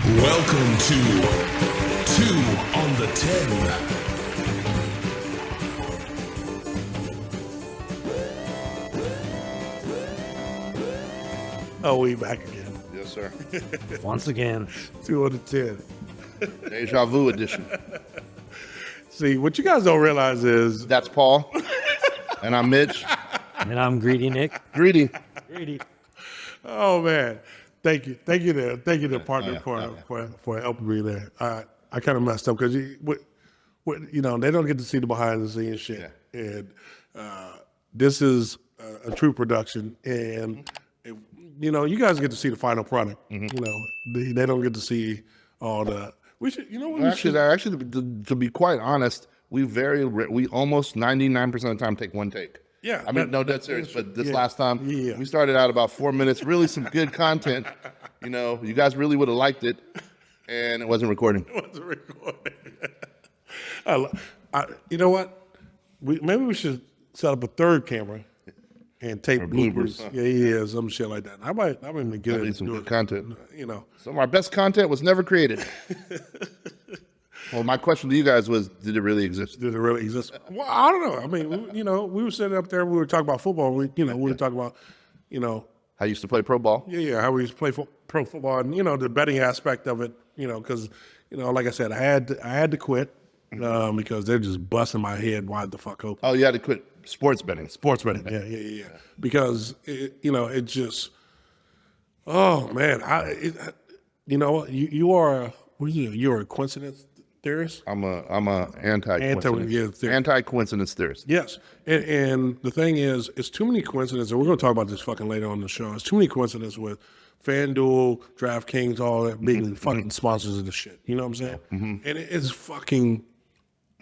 Welcome to 2 on the 10. Oh, we back again. Yes, sir. Once again. 2 on the 10. Deja vu edition. See, what you guys don't realize is That's Paul. And I'm Mitch. And I'm Greedy Nick. Greedy. Greedy. oh man, thank you to partner for helping me there. I kind of messed up because you know they don't get to see the behind the scenes shit, and this is a true production, and you know you guys get to see the final product. You know they don't get to see all the. We should, you know what? Actually, to be quite honest, we almost 99% of the time take one take. Yeah, I mean, no, that's serious. But this yeah, last time, yeah. we started out about 4 minutes, really some good content. You know, you guys really would have liked it, and it wasn't recording. It wasn't recording. You know what? Maybe we should set up a third camera and tape bloopers. Huh? Yeah, some shit like that. I might even get Need it. some good content. You know, Some of our best content was never created. Well, my question to you guys was, did it really exist? did it really exist? Well, I don't know. I mean, you know, we were sitting up there. We were talking about football. We were talking about, you know, I used to play pro ball. how we used to play pro football, and you know, the betting aspect of it. You know, because you know, like I said, I had to quit because they're just busting my head wide the fuck open. Oh, you had to quit sports betting. Sports betting, yeah. Because you know, it just, oh man, you know, you're a coincidence theorist. I'm a anti-coincidence theorist. anti-coincidence theorist. Yes, and the thing is, it's too many coincidences. And we're going to talk about this fucking later on in the show. It's too many coincidences with FanDuel, DraftKings, all that being fucking sponsors of the shit. You know what I'm saying? And it's fucking,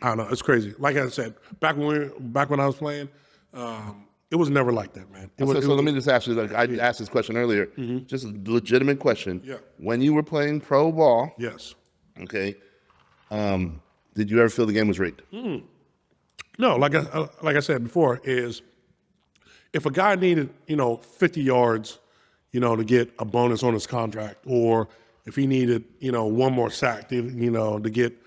I don't know, it's crazy. Like I said, back when I was playing, it was never like that, man. So let me just ask you, like I asked this question earlier, just a legitimate question. Yeah. When you were playing pro ball, Yes. okay, did you ever feel the game was rigged? No, like I said before, is if a guy needed 50 yards, to get a bonus on his contract, or if he needed one more sack, to get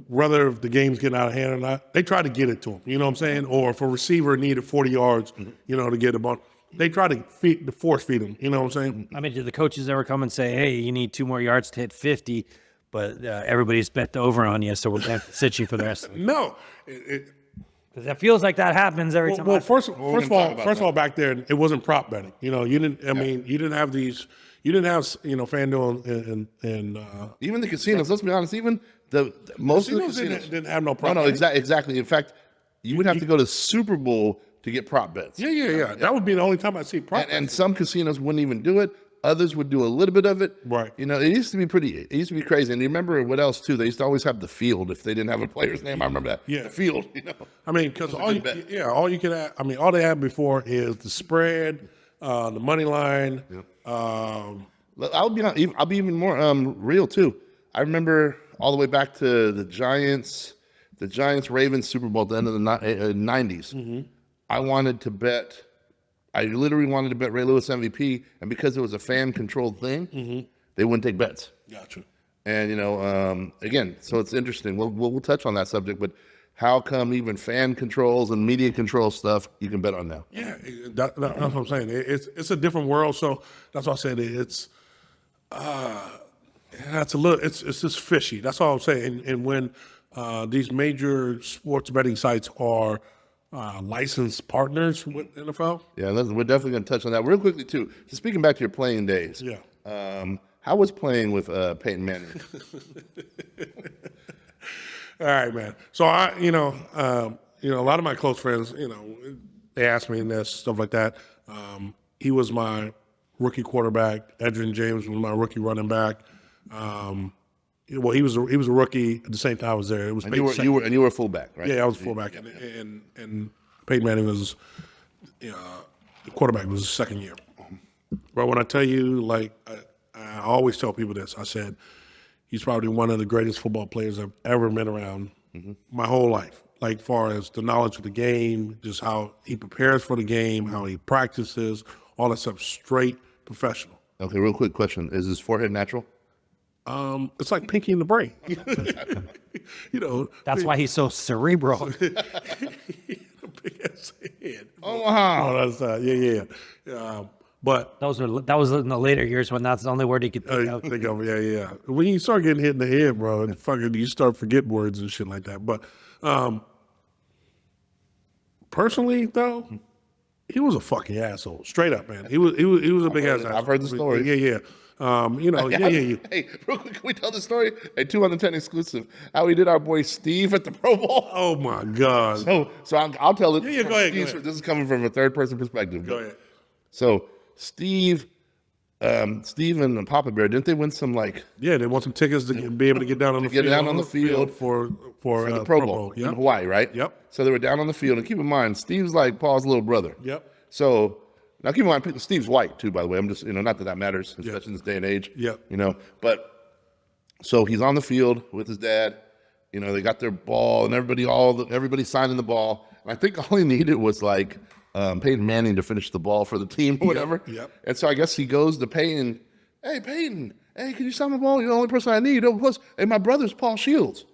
whether if the game's getting out of hand or not, they try to get it to him. You know what I'm saying? Or if a receiver needed 40 yards, to get a bonus, they try to force feed him. You know what I'm saying? I mean, did the coaches ever come and say, hey, you need 2 more yards to hit 50, but everybody's bet the over on you, so we're going to sit you for the rest of the No. Because it feels like that happens every time. Well, first of all, back there, it wasn't prop betting. You didn't. I mean, you didn't have these. You didn't have FanDuel and Even the casinos. Let's be honest. Even most of the casinos didn't have no prop. No, betting. exactly. In fact, you would have to go to Super Bowl to get prop bets. Yeah. That would be the only time I see prop. And some casinos wouldn't even do it. Others would do a little bit of it. Right. It used to be crazy. And you remember what else too? They used to always have the field if they didn't have a player's name. I remember that. Yeah. The field. I mean, because all you can have. I mean, all they had before is the spread, the money line. I'll be even more real too. I remember all the way back to the Giants Ravens Super Bowl at the end of the 90s. I literally wanted to bet Ray Lewis MVP, and because it was a fan-controlled thing, they wouldn't take bets. Gotcha. And again, so it's interesting. We'll touch on that subject, but how come even fan controls and media control stuff you can bet on now? Yeah, that's what I'm saying. It's a different world, so that's why I said it's just fishy. That's all I'm saying. And when these major sports betting sites are licensed partners with NFL. Yeah, we're definitely going to touch on that real quickly too. So speaking back to your playing days, how was playing with Peyton Manning? All right, man. So a lot of my close friends, they asked me this stuff like that. He was my rookie quarterback. Edgerrin James was my rookie running back. Well, he was a rookie at the same time I was there. It was you were a fullback, right? Yeah, I was a fullback, and Peyton Manning was the quarterback. Was his second year. But when I tell you, like I always tell people this, I said he's probably one of the greatest football players I've ever been around my whole life. Like far as the knowledge of the game, just how he prepares for the game, how he practices, all that stuff. Straight professional. Okay, real quick question: is his forehead natural? It's like Pinky in the Brain. That's why he's so cerebral. big ass head. Omaha. Oh, that's yeah. But That was in the later years when that's the only word he could think of. think of yeah. When you start getting hit in the head, bro, and fucking you start forgetting words and shit like that. But personally, though, he was a fucking asshole. Straight up, man. He was a big ass asshole. I've heard the story. Yeah. Yeah. Hey, real quick, can we tell the story? A 2 on the 10 exclusive. How we did our boy Steve at the Pro Bowl. Oh my God. So I'll tell it. Yeah, go ahead, This is coming from a third person perspective. Go ahead. So Steve and Papa Bear, didn't they win some like Yeah, they want some tickets to be able to get down on the get field. down on the field for the Pro Bowl in Yep. Hawaii, right? Yep. So they were down on the field, and keep in mind, Steve's like Paul's little brother. Yep. So now keep in mind, Steve's white too, by the way. I'm just, not that matters, especially in this day and age. Yep. But so he's on the field with his dad. They got their ball, and everybody signing the ball. And I think all he needed was like Peyton Manning to finish the ball for the team or whatever. Yep. And so I guess he goes to Peyton. Hey, Peyton. Hey, can you sign my ball? You're the only person I need. Oh, plus, hey, my brother's Paul Shields.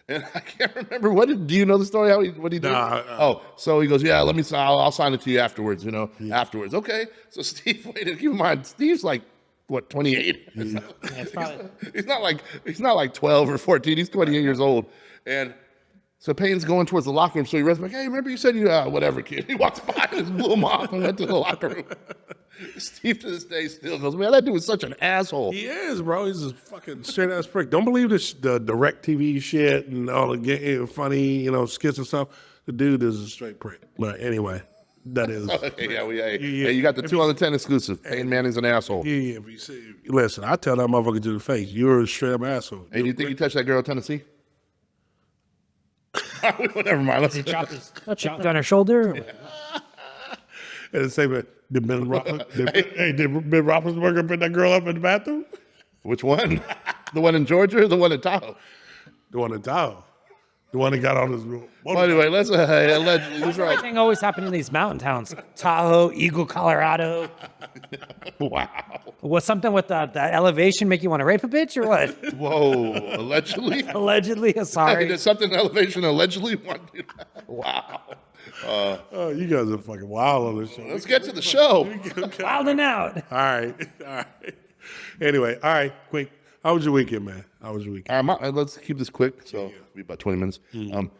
And I can't remember do you know the story? What he did? So he goes, yeah, I'll sign it to you afterwards. Afterwards. Okay. So Steve waited. Keep in mind, Steve's like what, 28? He's not like 12 or 14. He's 28 years old. And so Payne's going towards the locker room. So he runs back, hey, remember you said whatever, kid. He walks by and just blew him off and went to the locker room. Steve to this day still goes, man, that dude was such an asshole. He is, bro. He's a fucking straight ass prick. Don't believe the direct TV shit and all the funny, skits and stuff. The dude is a straight prick. But anyway, that is. Hey, you got the 2 on the 10 exclusive. Peyton Manning's an asshole. Yeah, if you see, listen, I tell that motherfucker to the face, you're a straight up asshole. Hey, do you think you touched that girl in Tennessee? Never mind. Let's Chopped on her shoulder. And the same, did Ben Roethlisberger put that girl up in the bathroom? Which one? The one in Georgia or the one in Tahoe? The one in Tahoe. The one that got on his room. Well, anyway, let's allegedly. That's right. Everything always happened in these mountain towns. Tahoe, Eagle, Colorado. Wow. Was something with the elevation make you want to rape a bitch or what? Whoa. Allegedly? Allegedly, sorry. Did something in elevation allegedly want you? Wow. Oh, you guys are fucking wild on this show. Let's get to the show. Wilding out. All right. Anyway, all right, quick. How was your weekend, man? How was your weekend? Let's keep this quick. So it'll be about 20 minutes. No,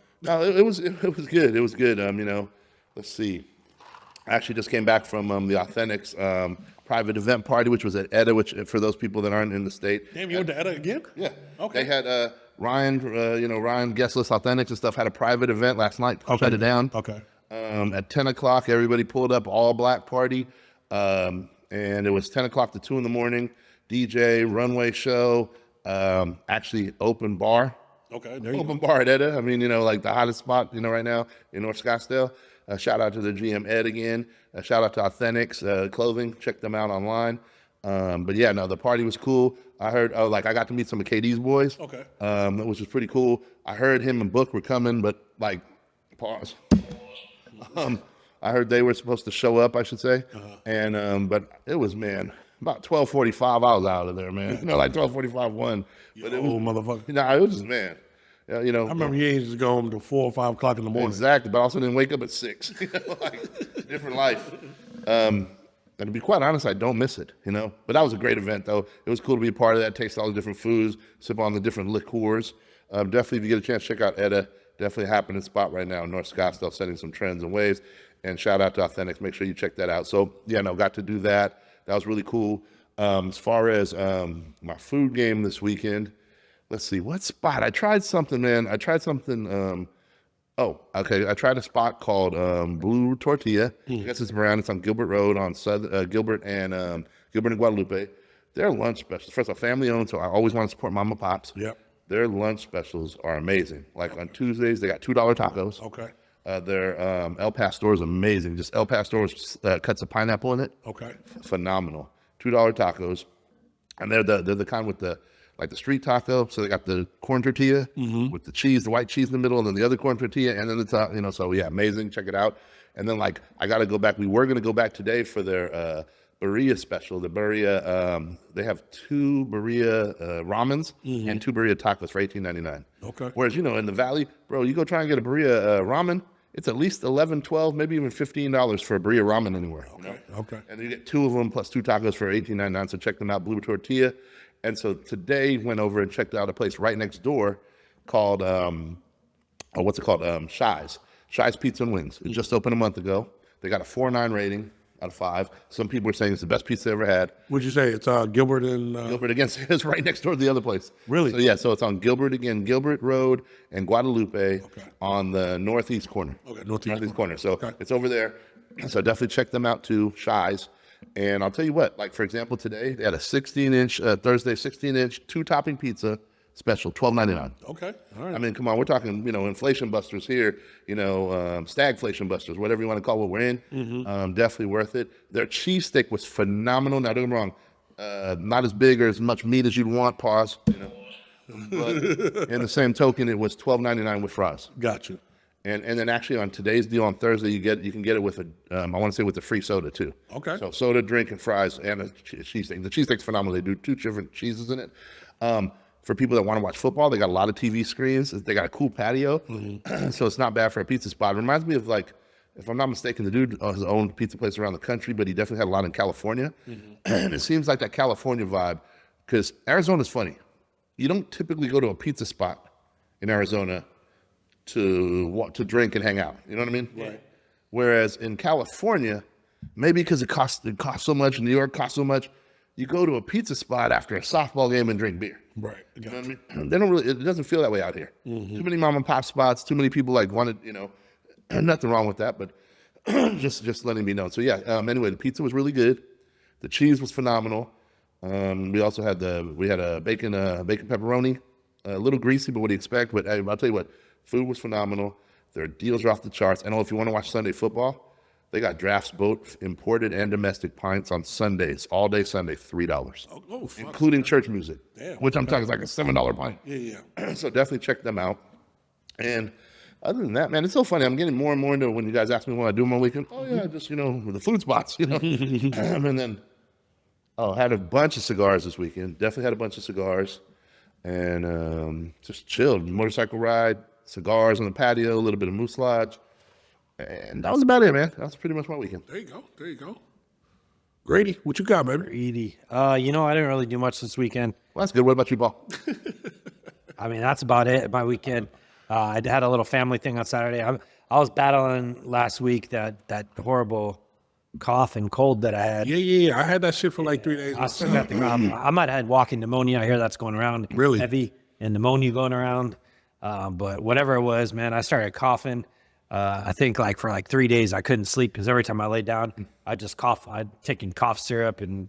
it was good. It was good. Let's see. I actually just came back from the Authentics private event party, which was at ETA, which for those people that aren't in the state. Damn, you went to ETA again? Yeah. Okay. They had Ryan, Ryan Guestless Authentics and stuff had a private event last night. Shut it down. Okay. At 10 o'clock, everybody pulled up, all black party. And it was 10 o'clock to 2 in the morning. DJ, runway show, actually open bar. Okay, there you Open bar at ETA. I mean, like the hottest spot, right now in North Scottsdale. Shout out to the GM Ed again. Shout out to Authentics Clothing. Check them out online. But yeah, no, the party was cool. I heard, I got to meet some of KD's boys. Okay. Which was pretty cool. I heard him and Book were coming, but pause. I heard they were supposed to show up, I should say. And, but it was, man, about 12:45, I was out of there, man. Like 12:45, 1. But it was, motherfucker. it was just, man. I remember you ain't just go home till 4 or 5 o'clock in the morning. Exactly, but I also didn't wake up at 6. Different life. And to be quite honest, I don't miss it, But that was a great event, though. It was cool to be a part of that, taste all the different foods, sip on the different liqueurs. Definitely, if you get a chance, check out ETA. Definitely a happening spot right now in North Scottsdale, setting some trends and waves. And shout out to Authentics. Make sure you check that out. So, got to do that. That was really cool. As far as my food game this weekend, let's see, what spot? I tried something, man. I tried a spot called Blue Tortilla. I guess it's around. It's on Gilbert Road on Gilbert and Guadalupe. Their lunch specials, first of all, family owned, so I always want to support Mama Pops. Yep. Their lunch specials are amazing. Like on Tuesdays, they got $2 tacos. Okay. Their El Pastor is amazing. Just El Pastor cuts of pineapple in it. Okay. Phenomenal. $2 tacos, and they're the kind with the street taco. So they got the corn tortilla with the cheese, the white cheese in the middle, and then the other corn tortilla, and then the top. So yeah, amazing. Check it out. And then I got to go back. We were going to go back today for their Berea special. The Berea, they have 2 Berea ramens and 2 Berea tacos for $18.99. Okay. Whereas, in the Valley, bro, you go try and get a Berea ramen, it's at least $11, $12, maybe even $15 for a Berea ramen anywhere. Okay. And you get 2 of them plus 2 tacos for $18.99. So check them out, Blue Tortilla. And so today went over and checked out a place right next door called what's it called? Shy's Pizza and Wings. It just opened a month ago. They got a 4.9 rating out of 5. Some people are saying it's the best pizza they ever had. Would you say it's Gilbert and Gilbert again, it's right next door to the other place. Really? So yeah, so it's on Gilbert Road and Guadalupe on the northeast corner. Okay, northeast corner. So it's over there. So definitely check them out too, Shy's. And I'll tell you what, like for example, today they had a 16-inch Thursday 16-inch 2-topping pizza special, $12.99. Okay. All right. I mean, come on, we're talking, inflation busters here, stagflation busters, whatever you want to call what we're in. Definitely worth it. Their cheesesteak was phenomenal. Now, don't get me wrong, not as big or as much meat as you'd want, pause, But in the same token, it was $12.99 with fries. Gotcha. And then actually on today's deal on Thursday, you can get it with I want to say with the free soda too. Okay. So soda, drink, and fries, and a cheesesteak. The cheesesteak's phenomenal. They do 2 different cheeses in it. For people that want to watch football, they got a lot of TV screens. They got a cool patio, so it's not bad for a pizza spot. It reminds me of like, if I'm not mistaken, the dude has owned pizza places around the country, but he definitely had a lot in California. And it seems like that California vibe, because Arizona's funny. You don't typically go to a pizza spot in Arizona to drink and hang out. You know what I mean? Right. Whereas in California, maybe because it costs so much, New York costs so much, you go to a pizza spot after a softball game and drink beer. Right. You know what I mean? They don't really. It doesn't feel that way out here. Too many mom and pop spots. Too many people like wanted. Nothing wrong with that, but just letting me know. So yeah. Anyway, the pizza was really good. The cheese was phenomenal. We also had a bacon pepperoni, a little greasy, but what do you expect? But hey, I'll tell you what, food was phenomenal. Their deals are off the charts. And if you want to watch Sunday football, they got drafts, both imported and domestic pints on Sundays, all day Sunday, $3, Fuck. including church music, Damn. which I'm talking is like a $7 pint. Yeah. So definitely check them out. And other than that, man, it's so funny. I'm getting more and more into when you guys ask me what I do on my weekend. Oh yeah, just the food spots, and then had a bunch of cigars this weekend. Definitely had a bunch of cigars, and just chilled. Motorcycle ride, cigars on the patio, a little bit of Moose Lodge. And that was about it, man. That was pretty much my weekend. There you go. Grady, what you got, baby? Edie. I didn't really do much this weekend. Well, that's good. What about you, Paul? I mean, that's about it. My weekend. I had a little family thing on Saturday. I was battling last week that horrible cough and cold that I had. Yeah. I had that shit for like 3 days. I still got the cough. I might have had walking pneumonia. I hear that's going around. Really? Heavy and pneumonia going around. But whatever it was, man, I started coughing. I think for 3 days I couldn't sleep because every time I laid down, I just cough. I'd taken cough syrup and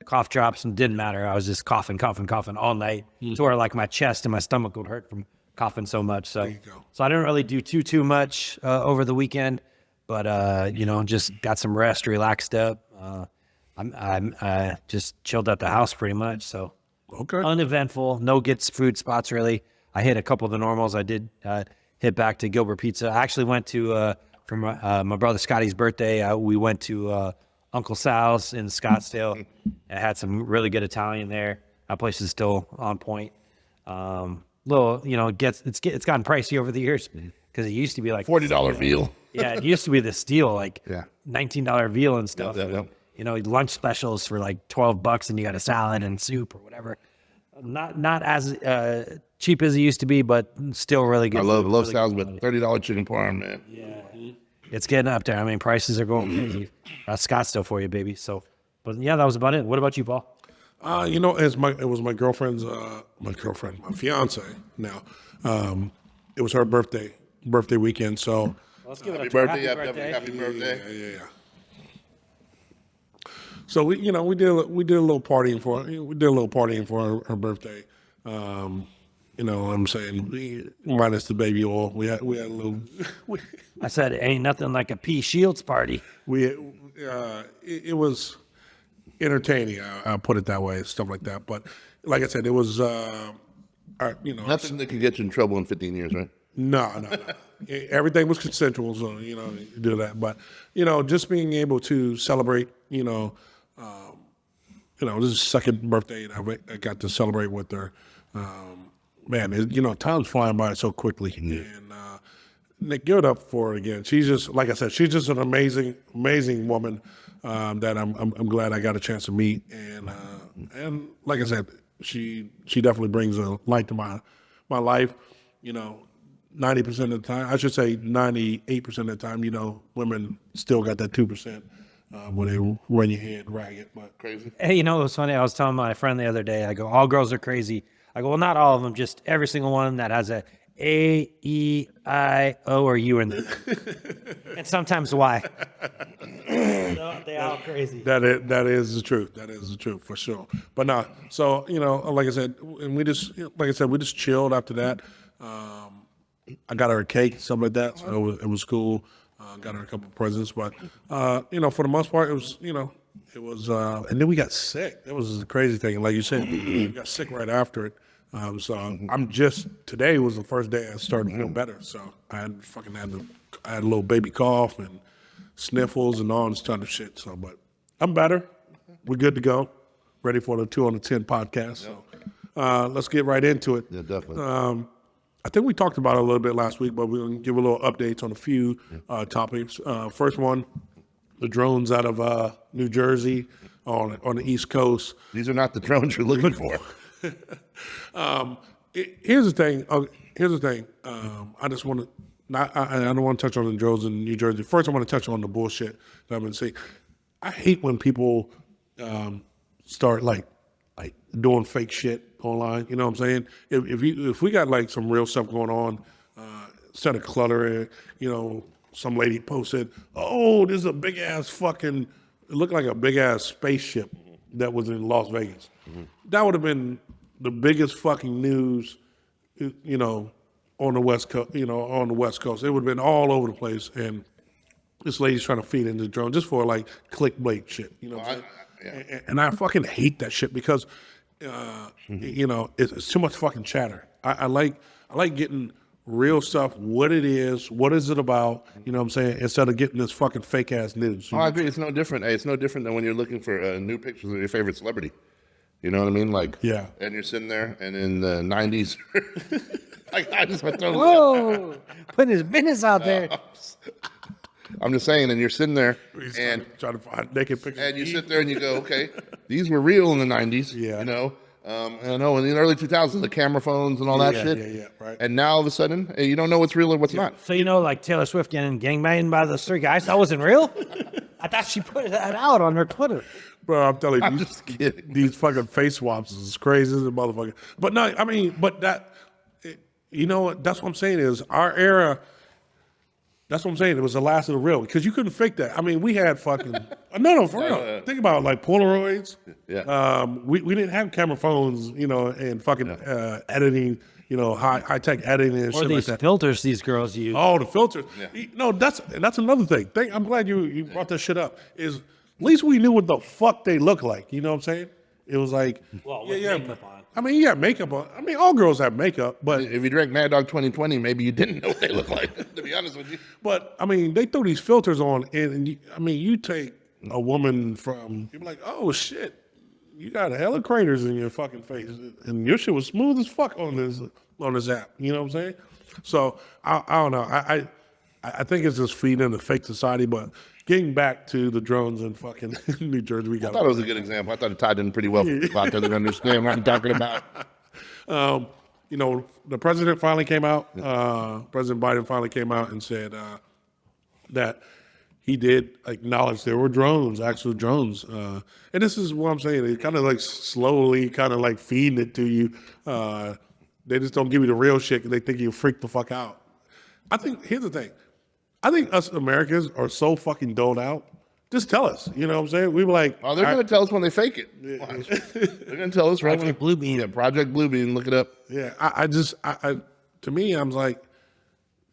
cough drops and it didn't matter. I was just coughing all night to where my chest and my stomach would hurt from coughing so much. So I didn't really do too much over the weekend, but just got some rest, relaxed up. I just chilled at the house pretty much. So Okay. uneventful, no food spots really. I hit a couple of the normals. I did hit back to Gilbert Pizza. I actually went to for my brother Scotty's birthday. We went to Uncle Sal's in Scottsdale. I had some really good Italian there. That place is still on point. Little, it's gotten pricey over the years because it used to be like $40 veal. Yeah, it used to be the steal, Yeah. $19 veal and stuff. Yeah. Lunch specials for like $12 and you got a salad and soup or whatever. Not as cheap as it used to be, but still really good. I love really salads, but $30 chicken parm, man. Yeah, it's getting up there. I mean, prices are going crazy. That's Scottsdale for you, baby. So, but yeah, that was about it. What about you, Paul? It was my girlfriend's, my fiance now. It was her birthday weekend. So Let's give it Happy birthday. Happy birthday. yeah. So we did a little partying for her birthday. I'm saying minus the baby oil. We had a little. I said, ain't nothing like a P. Shields party. It was entertaining. I'll put it that way, stuff like that. But like I said, it was Nothing that could get you in trouble in 15 years, right? No. Everything was consensual, so you do that. But just being able to celebrate, This is second birthday and I got to celebrate with her. Man, time's flying by so quickly. And Nick, give it up for her again. She's just, like I said, she's just an amazing, amazing woman that I'm glad I got a chance to meet. And like I said, she definitely brings a light to my life. 90% of the time, I should say 98% of the time, women still got that 2% when they run your head ragged. But Crazy. Hey, it was funny. I was telling my friend the other day, I go, all girls are crazy. I go, well, not all of them, just every single one that has a E, I, O, or U in there. And sometimes Y. So they all crazy. that is the truth. That is the truth for sure. But no, so like I said, and we just chilled after that. I got her a cake, something like that. So it was cool. Got her a couple of presents, but for the most part, it was and then we got sick. That was the crazy thing. Like you said, we got sick right after it. So today was the first day I started to feel better. So I had a little baby cough and sniffles and all this kind of shit. So, but I'm better. We're good to go. Ready for the 2 on the 10 podcast. So let's get right into it. Yeah, definitely. I think we talked about it a little bit last week, but we'll give a little updates on a few topics. First one, the drones out of New Jersey on the East Coast. These are not the drones you're looking for. Here's the thing. I just want to. I don't want to touch on the drones in New Jersey. First, I want to touch on the bullshit that I've been seeing. I hate when people start like doing fake shit online. You know what I'm saying? If we got like some real stuff going on, instead of cluttering, some lady posted, "Oh, there's a big ass fucking." It looked like a big ass spaceship that was in Las Vegas. That would have been the biggest fucking news, on the West Coast. On the West Coast, it would have been all over the place. And this lady's trying to feed into the drone just for like clickbait shit. And I fucking hate that shit because, it's too much fucking chatter. I like getting real stuff, what it is it about, you know what I'm saying, instead of getting this fucking fake ass news. I agree. It's no different. Hey, it's no different than when you're looking for new pictures of your favorite celebrity. You know what I mean? Like, yeah. And you're sitting there, and in the 90s, I just went through. Whoa, putting his business out there. I'm just saying, and you're sitting there, and trying to find naked pictures. And you sit there and you go, okay, these were real in the 90s. Yeah. And I know in the early 2000s, the camera phones and all that shit. Yeah, right. And now all of a sudden, you don't know what's real or what's not. So like Taylor Swift getting gangbanged by those 3 guys, that wasn't real? I thought she put that out on her Twitter. Bro, I'm telling you, I'm just kidding. These fucking face swaps is crazy as a motherfucker. But no, I mean, but that, that's what I'm saying is our era. That's what I'm saying. It was the last of the real because you couldn't fake that. I mean, we had fucking no, for real. Think about like Polaroids. Yeah. We didn't have camera phones, and fucking editing, high tech editing and Or shit these like that. filters these girls use. Oh, the filters. Yeah. No, that's another thing. I'm glad you brought that shit up. Is at least we knew what the fuck they look like. You know what I'm saying? It was like, Well, with makeup on. I mean, yeah, makeup on. I mean, all girls have makeup, but If you drank Mad Dog 2020, maybe you didn't know what they look like, to be honest with you. But I mean, they throw these filters on, and you take a woman from, you're like, oh shit, you got hella craters in your fucking face, and your shit was smooth as fuck on this app. You know what I'm saying? So I don't know. I think it's just feeding the fake society. But getting back to the drones in fucking New Jersey, I thought it was a good example. I thought it tied in pretty well for people out there that understand what I'm talking about. The president finally came out. President Biden finally came out and said that he did acknowledge there were drones, actual drones. And this is what I'm saying. It kind of like slowly kind of like feeding it to you. They just don't give you the real shit because they think you freak the fuck out. I think, here's the thing. I think us Americans are so fucking doled out. Just tell us. You know what I'm saying? We were like, Oh, they're going to tell us when they fake it. Watch. They're going to tell us right when. Project Bluebeam. Yeah, Project Bluebeam. Look it up. yeah, I to me, I'm like,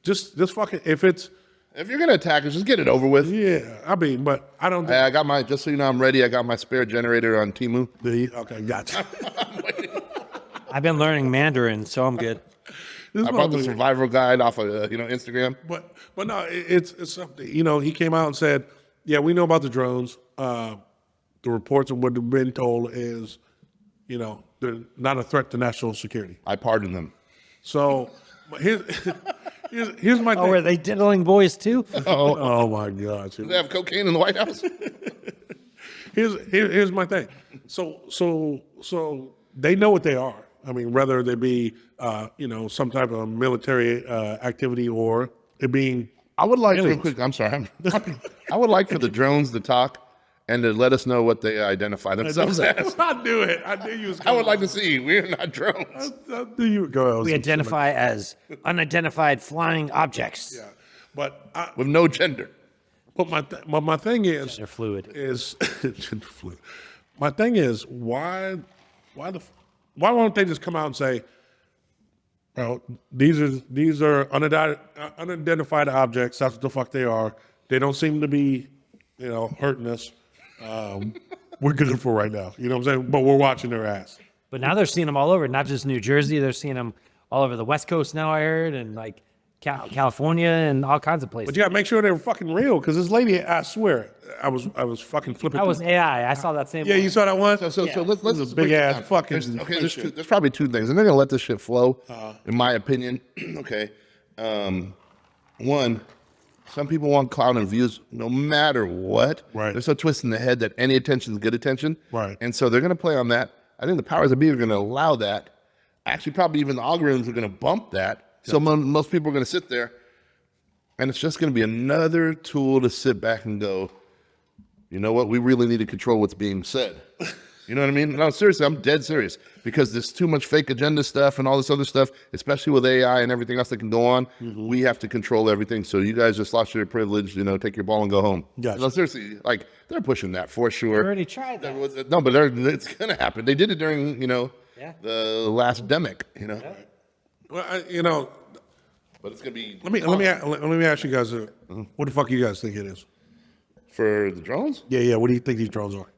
just fucking, if it's, If you're going to attack us, just get it over with. yeah, I mean, but I don't Hey, I got my, just so you know, I'm ready. I got my spare generator on Temu. okay, gotcha. I've been learning Mandarin, so I'm good. This I brought the motherfucker- survival guide off of, Instagram. But no, it's something. He came out and said, yeah, we know about the drones. The the reports of what they've been told is, you know, they're not a threat to national security. I pardon them. So here's here's my Oh, thing. were they diddling boys too? Oh my God! Do they have cocaine in the White House? Here's my thing. So they know what they are. I mean, whether they be you know, some type of military activity or it being I would like, real aliens. quick, I'm sorry. I would like for the drones to talk and to let us know what they identify themselves as. I knew it. I knew you was. I would like to see. We're not drones. I knew you would go. We identify as unidentified flying objects. Yeah, but With no gender. my thing is They're fluid. fluid. My thing is why won't they just come out and say, well, these are unidentified objects. That's what the fuck they are. They don't seem to be, you know, hurting us. We're good for right now. You know what I'm saying? But we're watching their ass. But now they're seeing them all over, not just New Jersey. They're seeing them all over the West Coast now, I heard, and like California and all kinds of places. But you gotta make sure they're fucking real. Because this lady, I swear, I was fucking flipping. That was through- AI. I saw that same Yeah, one. you saw that one? So let's This is a break big it ass down. fucking. There's probably two things, and they're gonna let this shit flow, in my opinion. Okay, one, some people want clout and views no matter what. Right. They're so twisted in the head that any attention is good attention. Right. And so they're gonna play on that. I think the powers that be are gonna allow that. Actually, probably even the algorithms are gonna bump that. So most people are gonna sit there, and it's just gonna be another tool to sit back and go, you know what? We really need to control what's being said. You know what I mean? No, seriously, I'm dead serious because there's too much fake agenda stuff and all this other stuff, especially with AI and everything else that can go on. We have to control everything. So you guys just lost your privilege, you know, take your ball and go home. Gotcha. No, seriously, like they're pushing that for We sure. already tried that. No, but it's going to happen. They did it during, you know, the last demic, you know, Well, you know, but it's going to be let me ask you guys, what the fuck you guys think it is? for the drones. Yeah. What do you think these drones are?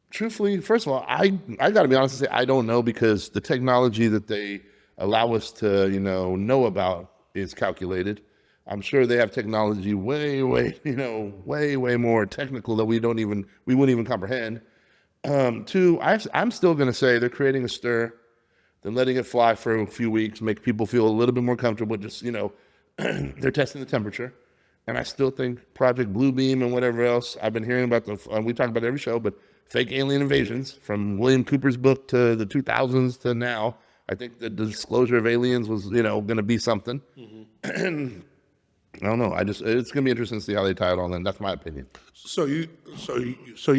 Truthfully, first of all, I got to be honest and say I don't know because the technology that they allow us to, you know about is calculated. I'm sure they have technology way more technical that we wouldn't even comprehend. Two, I'm still going to say they're creating a stir, then letting it fly for a few weeks, make people feel a little bit more comfortable. Just, you know, they're testing the temperature. And I still think Project Bluebeam and whatever else, I've been hearing about we talk about it every show, but fake alien invasions from William Cooper's book to the 2000s to now. I think the disclosure of aliens was, you know, going to be something. And I don't know. It's going to be interesting to see how they tie it all in. That's my opinion. So you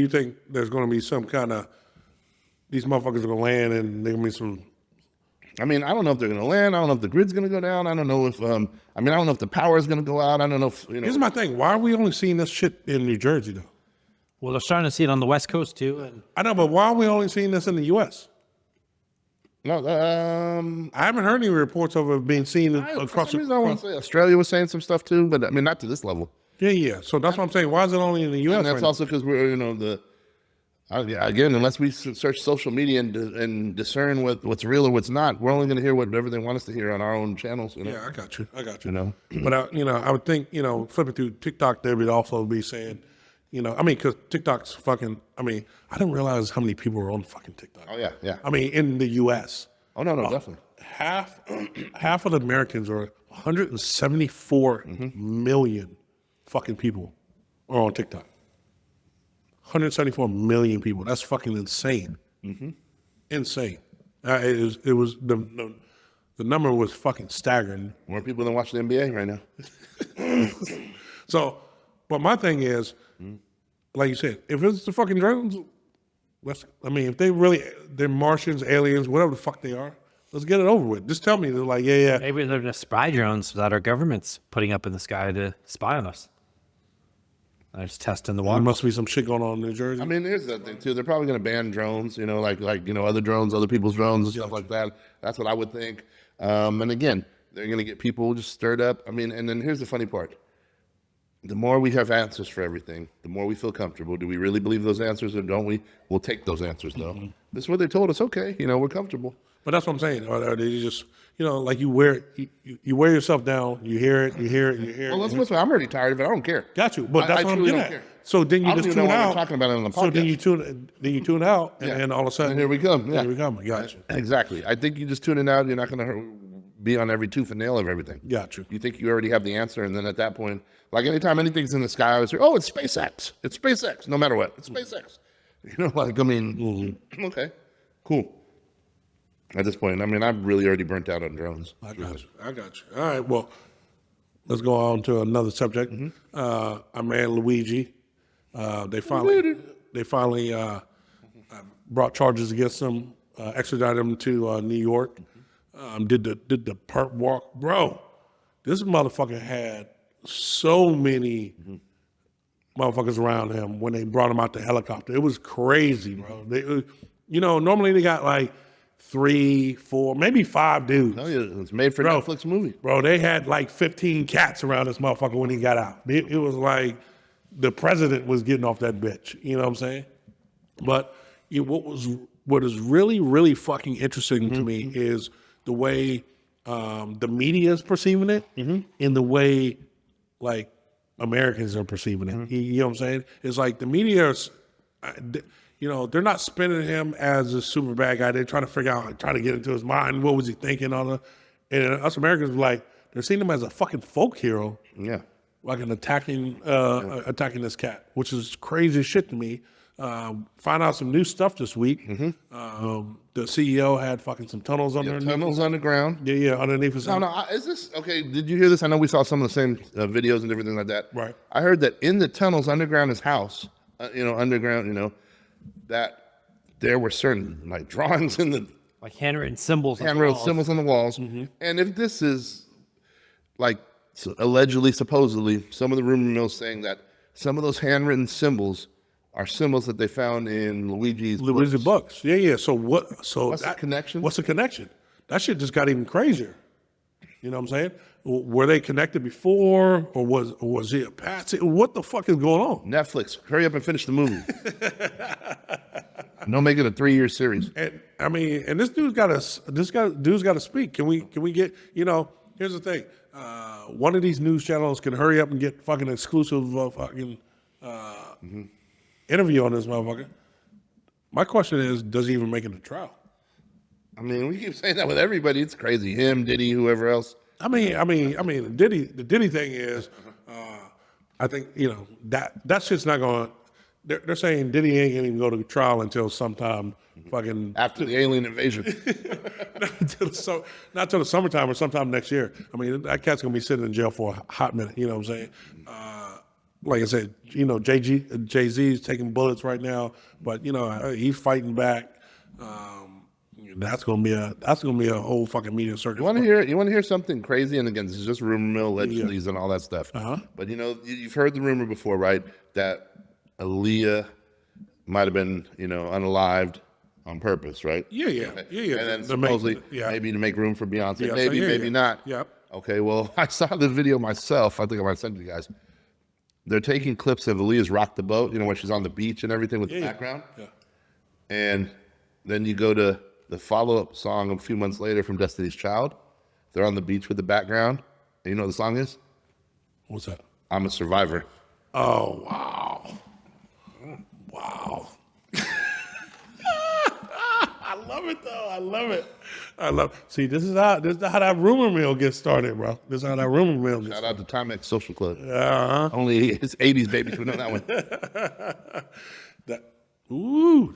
think there's going to be some kind of these motherfuckers are going to land and there's going to be some. I mean, I don't know if they're going to land. I don't know if the grid's going to go down. I don't know if, I don't know if the power is going to go out. I don't know if, you know. Here's my thing. Why are we only seeing this shit in New Jersey though? Well, they're starting to see it on the West Coast too. And I know, but why are we only seeing this in the U.S.? No, I haven't heard any reports of it being seen for across some the. reason, I want to say Australia was saying some stuff too, but I mean, not to this level. Yeah. So that's what I'm saying. Why is it only in the U.S. And that's right now? also because we're, you know, again, unless we search social media and discern what's real or what's not, we're only going to hear whatever they want us to hear on our own channels. You know? Yeah, I got you. You know, But I would think, flipping through TikTok, they would also be saying, because TikTok's fucking. I didn't realize how many people were on fucking TikTok. Oh, yeah. In the U.S. Oh no, definitely. half of the Americans, or 174 million fucking people, are on TikTok. 174 million people. That's fucking insane. Insane. It was the number was fucking staggering. More people than watch the NBA right now. So, but my thing is, like you said, if it's the fucking drones, if they're Martians, aliens, whatever the fuck they are, let's get it over with. Just tell me, they're like, yeah. maybe they're just spy drones that our government's putting up in the sky to spy on us. They're just testing the There water. must be some shit going on in New Jersey. I mean, here's the thing too. They're probably going to ban drones. Like other drones, other people's drones and stuff like that. That's what I would think. And again, they're going to get people just stirred up. I mean, and then here's the funny part. the more we have answers for everything, the more we feel comfortable. Do we really believe those answers or don't we? We'll take those answers though. This is what they told us. Okay, we're comfortable. But that's what I'm saying. Or they just, like you wear yourself down. You hear it. Well, let's listen. I'm already tired of it. I don't care. Got you. But that's I what I'm truly getting don't at. care. So then you I don't just even know tune why we're out. talking about it on the So then podcast. you tune out, and then all of a sudden, And here we come. Yeah. Here we come. I got you. Exactly. I think you just tune it out. You're not going to be on every tooth and nail of everything. Got you. You think you already have the answer, and then at that point, like anytime anything's in the sky, I always say, "Oh, it's SpaceX. It's SpaceX." No matter what, it's SpaceX. Okay, cool. At this point, I'm really already burnt out on drones. I got you. All right. Well, let's go on to another subject. Our man Luigi. They finally brought charges against him, extradited him to New York. Did the perp walk, bro? This motherfucker had so many motherfuckers around him when they brought him out the helicopter. It was crazy, bro. Normally they got like 3, 4, maybe 5 dudes. Oh, yeah, it's made for a Netflix movie. Bro, they had like 15 cats around this motherfucker when he got out. It was like the president was getting off that bitch. You know what I'm saying? But what is really, really fucking interesting to me is the way the media is perceiving it and the way like Americans are perceiving it. You know what I'm saying? It's like the media is, they're not spinning him as a super bad guy. They're trying to figure out, trying to get into his mind. What was he thinking and us Americans were like, they're seeing him as a fucking folk hero. Yeah. Like an attacking this cat, which is crazy shit to me. Find out some new stuff this week. The CEO had fucking some tunnels underneath. Tunnels underground. Yeah, underneath his. No. Is this okay? Did you hear this? I know we saw some of the same videos and everything like that. Right. I heard that in the tunnels underground his house, underground, that there were certain like drawings in the Like handwritten symbols. symbols on the walls. And if this is like allegedly, supposedly, some of the rumor mills saying that some of those handwritten symbols are symbols that they found in Luigi's books. Yeah. So what? So what's the connection? What's the connection? That shit just got even crazier. You know what I'm saying? Were they connected before, or was he a patsy? What the fuck is going on? Netflix, hurry up and finish the movie. Don't make it a 3-year series. And this dude's got to speak. Can we get? Here's the thing. One of these news channels can hurry up and get fucking exclusive fucking interview on this motherfucker. My question is, does he even make it to trial? We keep saying that with everybody. It's crazy. Him, Diddy, whoever else. The Diddy thing is, I think that shit's not going. They're saying Diddy ain't gonna even go to trial until sometime fucking after the alien invasion. not till the summertime or sometime next year. That cat's gonna be sitting in jail for a hot minute. You know what I'm saying? Like I said, Jay-Z is taking bullets right now, but he's fighting back. That's gonna be a whole fucking media circus. You want to hear something crazy? And again, this is just rumor mill, allegedly, and all that stuff. But you've heard the rumor before, right? That Aaliyah might have been, unalived on purpose, right? Yeah. And then supposedly, maybe to make room for Beyonce. Maybe not. Yep. Okay, well, I saw the video myself. I think I might send it to you guys. They're taking clips of Aaliyah's Rock the Boat, where she's on the beach and everything with the background. Yeah. And then you go to the follow-up song a few months later from Destiny's Child. They're on the beach with the background. And you know what the song is? What's that? I'm a Survivor. Oh, wow. I love it, though. I love it. See, this is how that rumor mill gets started, bro. This is how that rumor mill gets started. Shout out to Timex Social Club. Only his 80s babies would know that one.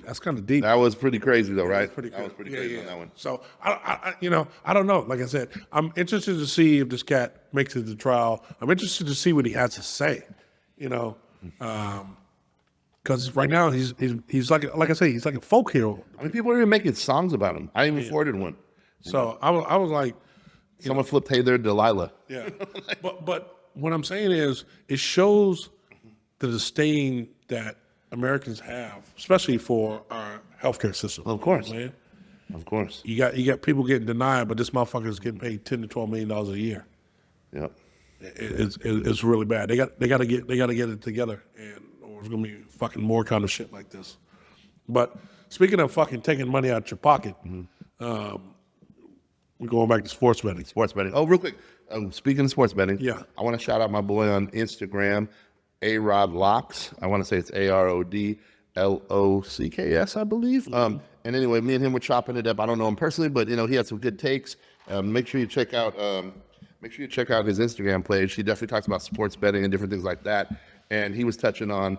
That's kind of deep. That was pretty crazy, though, right? That was pretty crazy on that one. So, I don't know. Like I said, I'm interested to see if this cat makes it to trial. I'm interested to see what he has to say, because right now he's like I say, he's like a folk hero. People are even making songs about him. I even forwarded one. So I was like, someone flipped "Hey There, Delilah." Yeah, but what I'm saying is, it shows the disdain that Americans have, especially for our healthcare system. Of course, man. Of course. You got people getting denied, but this motherfucker is getting paid $10 to $12 million a year. Yep. it's really bad. They got to get it together, and or it's gonna be fucking more kind of shit like this. But speaking of fucking taking money out your pocket, we're going back to sports betting. Sports betting. Oh, real quick. Speaking of sports betting, Yeah. I want to shout out my boy on Instagram, A-Rod Locks. I want to say it's ARODLOCKS, I believe. And anyway, me and him were chopping it up. I don't know him personally, but you know he had some good takes. Make sure you check out his Instagram page. He definitely talks about sports betting and different things like that. And he was touching on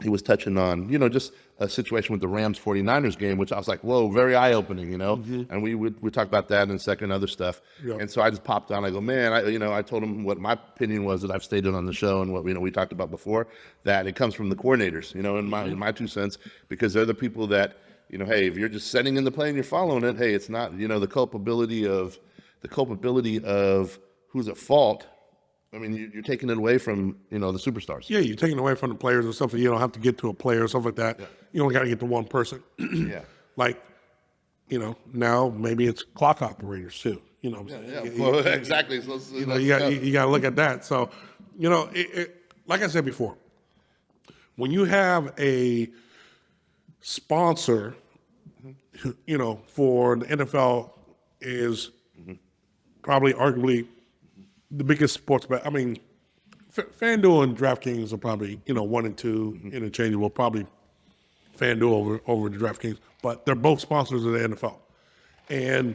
you know, just a situation with the Rams 49ers game, which I was like, whoa, very eye opening, you know. And we talk about that in a second, other stuff. Yeah. And so I just popped on. I go, man, I told him what my opinion was that I've stated on the show and what we talked about before, that it comes from the coordinators, you know, in my 2 cents, because they're the people that, you know, hey, if you're just setting in the play and you're following it, hey, it's not, you know, the culpability of who's at fault. I mean, you're taking it away from, you know, the superstars. Yeah, you're taking away from the players or something. You don't have to get to a player or something like that. You only got to get to one person. Yeah. Like, you know, now maybe it's clock operators too. You know what I'm saying? Yeah, well, exactly. So, You know, you got to look at that. So, you know, like I said before, when you have a sponsor, you know, for the NFL is probably arguably the biggest sports bet. I mean, FanDuel and DraftKings are probably, you know, 1 and 2 interchangeable. Probably FanDuel over the DraftKings, but they're both sponsors of the NFL, and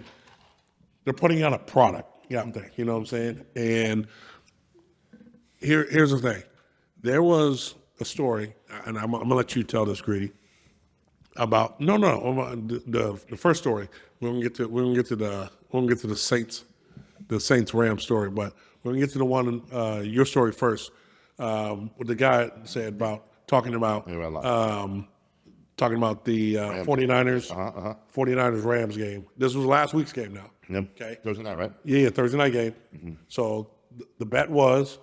they're putting out a product. Yeah, you know what I'm saying? And here's the thing: there was a story, and I'm gonna let you tell this, Greedy. About the first story. We're gonna get to the Saints Rams story, but we're gonna get to the one your story first. What the guy said about talking about the 49ers 49ers Rams game. This was last week's game now. Yep. Okay. Thursday night, right? Yeah, Thursday night game. So the bet was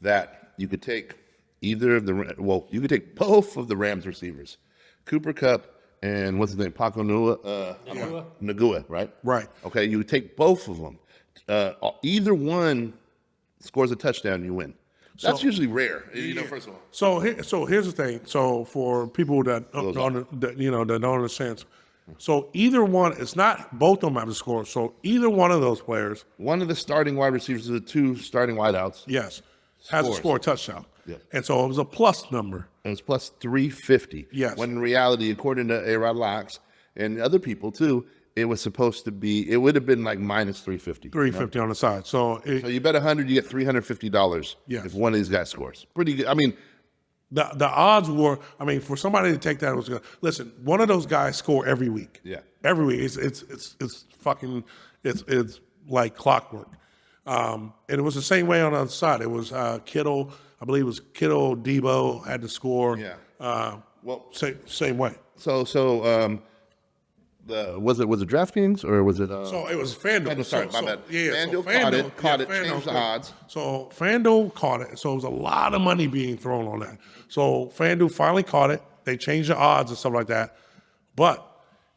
that you could take you could take both of the Rams receivers, Cooper Kupp and what's his name, Paco Nagua, right? Right. Okay, you take both of them. Either one scores a touchdown, you win. That's usually rare, you know. First of all, so here's the thing. So for people that don't understand, so either one, it's not both of them have to score. So either one of those players, one of the starting wide receivers, the 2 starting wideouts, yes, has to score a touchdown. Yes. And so it was a plus number. and it's plus 350. Yes. When in reality, according to A-Rod Locks and other people too, it was supposed to be, it would have been like minus 350. 350 on the side. So So you bet 100, you get $350 Yes. if one of these guys scores. Pretty good. I mean, the odds were, I mean, for somebody to take that, it was good. Listen, one of those guys score every week. Yeah. Every week. It's fucking, it's like clockwork. And it was the same way on the other side. It was Kittle, I believe it was Kittle, Debo had to score. Yeah. Well, same way. Was it DraftKings or was it? So it was FanDuel. Sorry, my bad. Yeah, FanDuel caught it, FanDuel changed the odds. So FanDuel caught it. So it was a lot of money being thrown on that. So FanDuel finally caught it. They changed the odds and stuff like that. But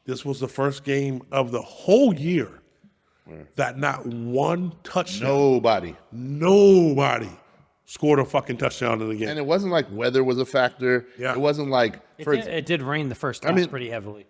this was the first game of the whole year that not one touchdown, nobody scored a fucking touchdown in the game. And it wasn't like weather was a factor. Yeah. It wasn't like It did rain the first time pretty heavily.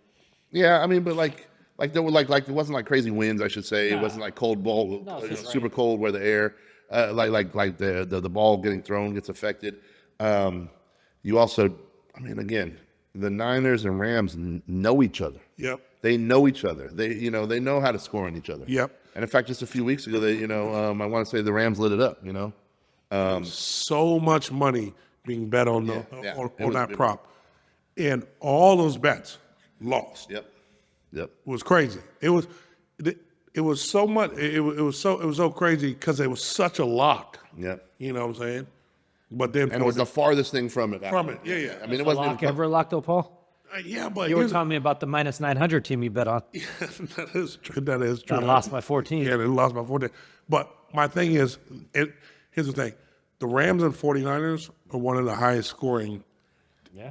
Yeah, I mean, but like there were like it wasn't like crazy winds, I should say. It wasn't like cold ball, super cold where the air, like the ball getting thrown gets affected. You also, I mean, again, the Niners and Rams know each other. Yep. They know each other. They know how to score on each other. Yep. And in fact, just a few weeks ago, I want to say the Rams lit it up. So much money being bet on on that was- prop, and all those bets lost. Yep. It was crazy. It was so much. It was so crazy because it was such a lock. Yep. You know what I'm saying? But then And it was the farthest thing from it. from it. Yeah. I mean, it wasn't Lock even ever locked though, Paul? Yeah, but You were here's- telling me about the minus 900 team you bet on. that is true. That is true. I lost by 14. Yeah, they lost by 14. But my thing is, here's the thing: the Rams and 49ers are one of the highest scoring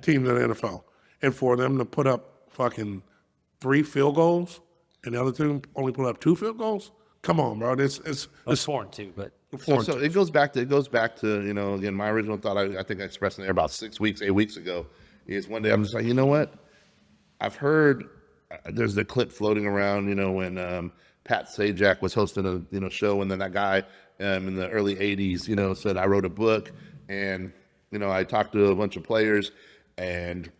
teams in the NFL, and for them to put up fucking 3 field goals and the other team only put up 2 field goals, Come on, bro. It's foreign too, but foreign. So it goes back to you know, again, my original thought. I think I expressed in there about 8 weeks ago. Is one day I'm just like, you know what? I've heard there's the clip floating around, you know, when Pat Sajak was hosting a show, and then that guy in the early '80s, you know, said I wrote a book, and you know, I talked to a bunch of players, and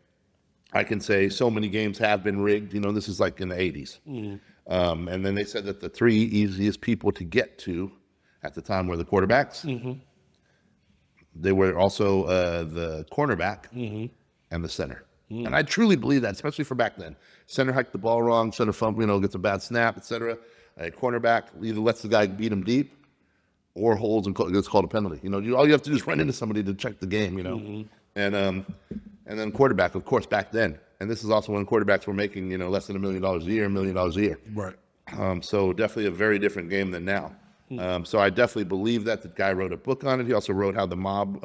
I can say so many games have been rigged. You know, this is like in the '80s, and then they said that the 3 easiest people to get to at the time were the quarterbacks. They were also the cornerback and the center. And I truly believe that, especially for back then. Center hiked the ball wrong, center fumble, you know, gets a bad snap, etc. A cornerback either lets the guy beat him deep or holds and gets called a penalty. You know, all you have to do is run into somebody to check the game, you know. And then quarterback, of course, back then. And this is also when quarterbacks were making, you know, less than $1 million a year, $1 million a year. Right. So definitely a very different game than now. So I definitely believe that the guy wrote a book on it. He also wrote how the mob,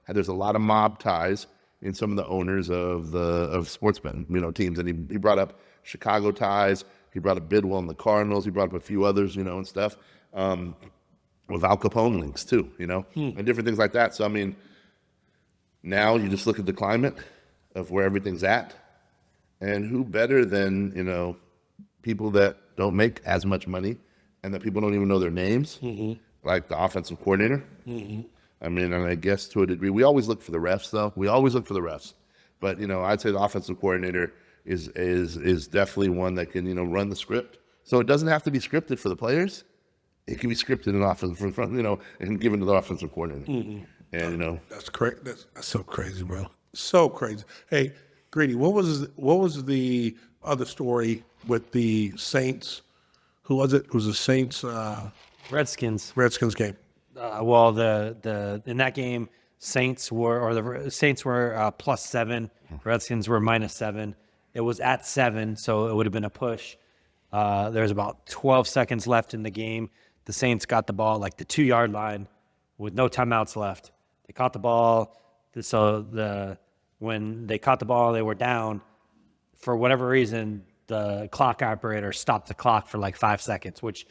there's a lot of mob ties in some of the owners of sports betting, you know, teams. And he brought up Chicago ties. He brought up Bidwell and the Cardinals. He brought up a few others, you know, and stuff. With Al Capone links too, you know, and different things like that. So, I mean, now you just look at the climate of where everything's at, and who better than, you know, people that don't make as much money and that people don't even know their names, like the offensive coordinator. I mean, and I guess to a degree, we always look for the refs, though. We always look for the refs. But, you know, I'd say the offensive coordinator is definitely one that can, you know, run the script. So it doesn't have to be scripted for the players. It can be scripted in offense, you know, and given to the offensive coordinator. And, you know. That's crazy. That's so crazy, bro. So crazy. Hey, Greedy, what was the other story with the Saints? Who was it? It was the Saints Redskins. game. Well, the in that game, Saints were +7. Redskins were -7. It was at 7, so it would have been a push. There's about 12 seconds left in the game. The Saints got the ball like the 2-yard line with no timeouts left. They caught the ball. When they caught the ball, they were down. For whatever reason, the clock operator stopped the clock for like 5 seconds, which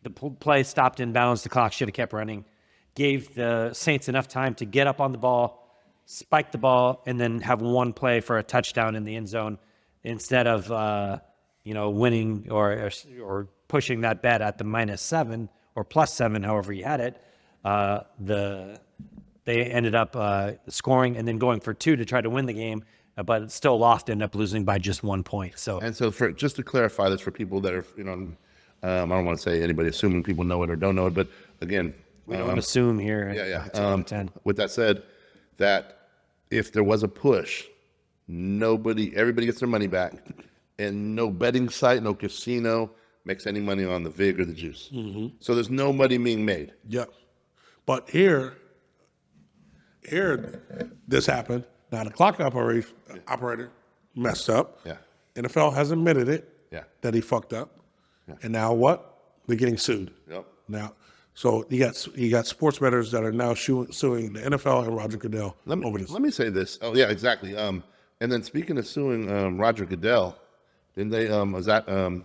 the play stopped in bounds. The clock should have kept running. Gave the Saints enough time to get up on the ball, spike the ball, and then have one play for a touchdown in the end zone instead of winning or pushing that bet at the -7 or +7, however you had it. They ended up scoring and then going for 2 to try to win the game, but still lost, ended up losing by just 1 point. So for just to clarify this for people that are, you know, I don't want to say anybody assuming people know it or don't know it, but again, we don't assume here. Yeah. With that said, that if there was a push, everybody gets their money back, and no betting site, no casino makes any money on the vig or the juice. So there's no money being made. Yeah. But here, this happened. Now the clock operator messed up. Yeah. NFL has admitted it. Yeah. That he fucked up. Yeah. And now what? They're getting sued. Yep. Now, so you got sports bettors that are now suing the NFL and Roger Goodell over this. Let me say this. Oh yeah, exactly. And then speaking of suing Roger Goodell, didn't they? Was that the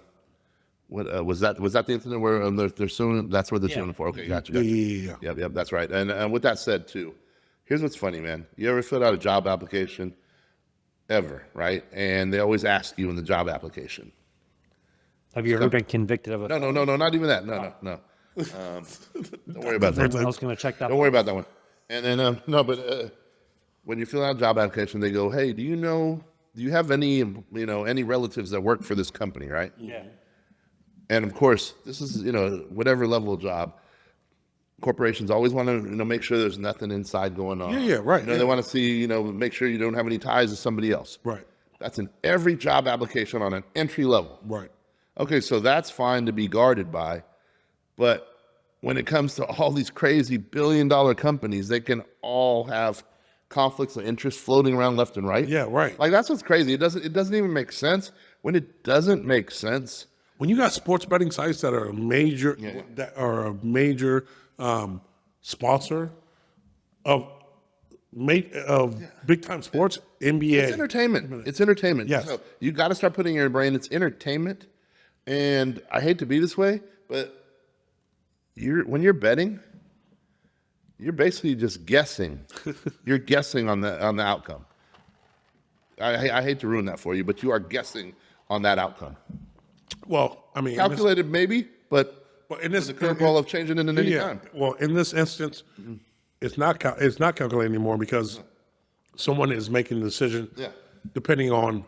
incident where they're suing? That's what they're suing for. Okay, gotcha. Yeah. Yep. That's right. And with that said, too, here's what's funny, man. You ever filled out a job application? Ever, right? And they always ask you in the job application. Have you ever been convicted of a? No, not even that. No. Don't worry about that. I was going to check that. Don't worry about that one. And then when you fill out a job application, they go, "Hey, do you have any relatives that work for this company, right?" Yeah. And of course, this is, whatever level of job, corporations always want to, make sure there's nothing inside going on. Yeah, right. They want to see, make sure you don't have any ties to somebody else. Right. That's in every job application on an entry level. Right. Okay, so that's fine to be guarded by, but when it comes to all these crazy billion-dollar companies, they can all have conflicts of interest floating around left and right. Yeah, right. Like, that's what's crazy. It doesn't even make sense. When it doesn't make sense, when you got sports betting sites that are a major sponsor of big time sports, NBA. It's entertainment. It's entertainment. Yes. So you got to start putting in your brain it's entertainment. And I hate to be this way, but when you're betting, you're basically just guessing. You're guessing on the outcome. I hate to ruin that for you, but you are guessing on that outcome. Well, I mean, Calculated maybe, but in this the curveball of changing it in any time. Well, in this instance, it's not calculated anymore because someone is making the decision depending on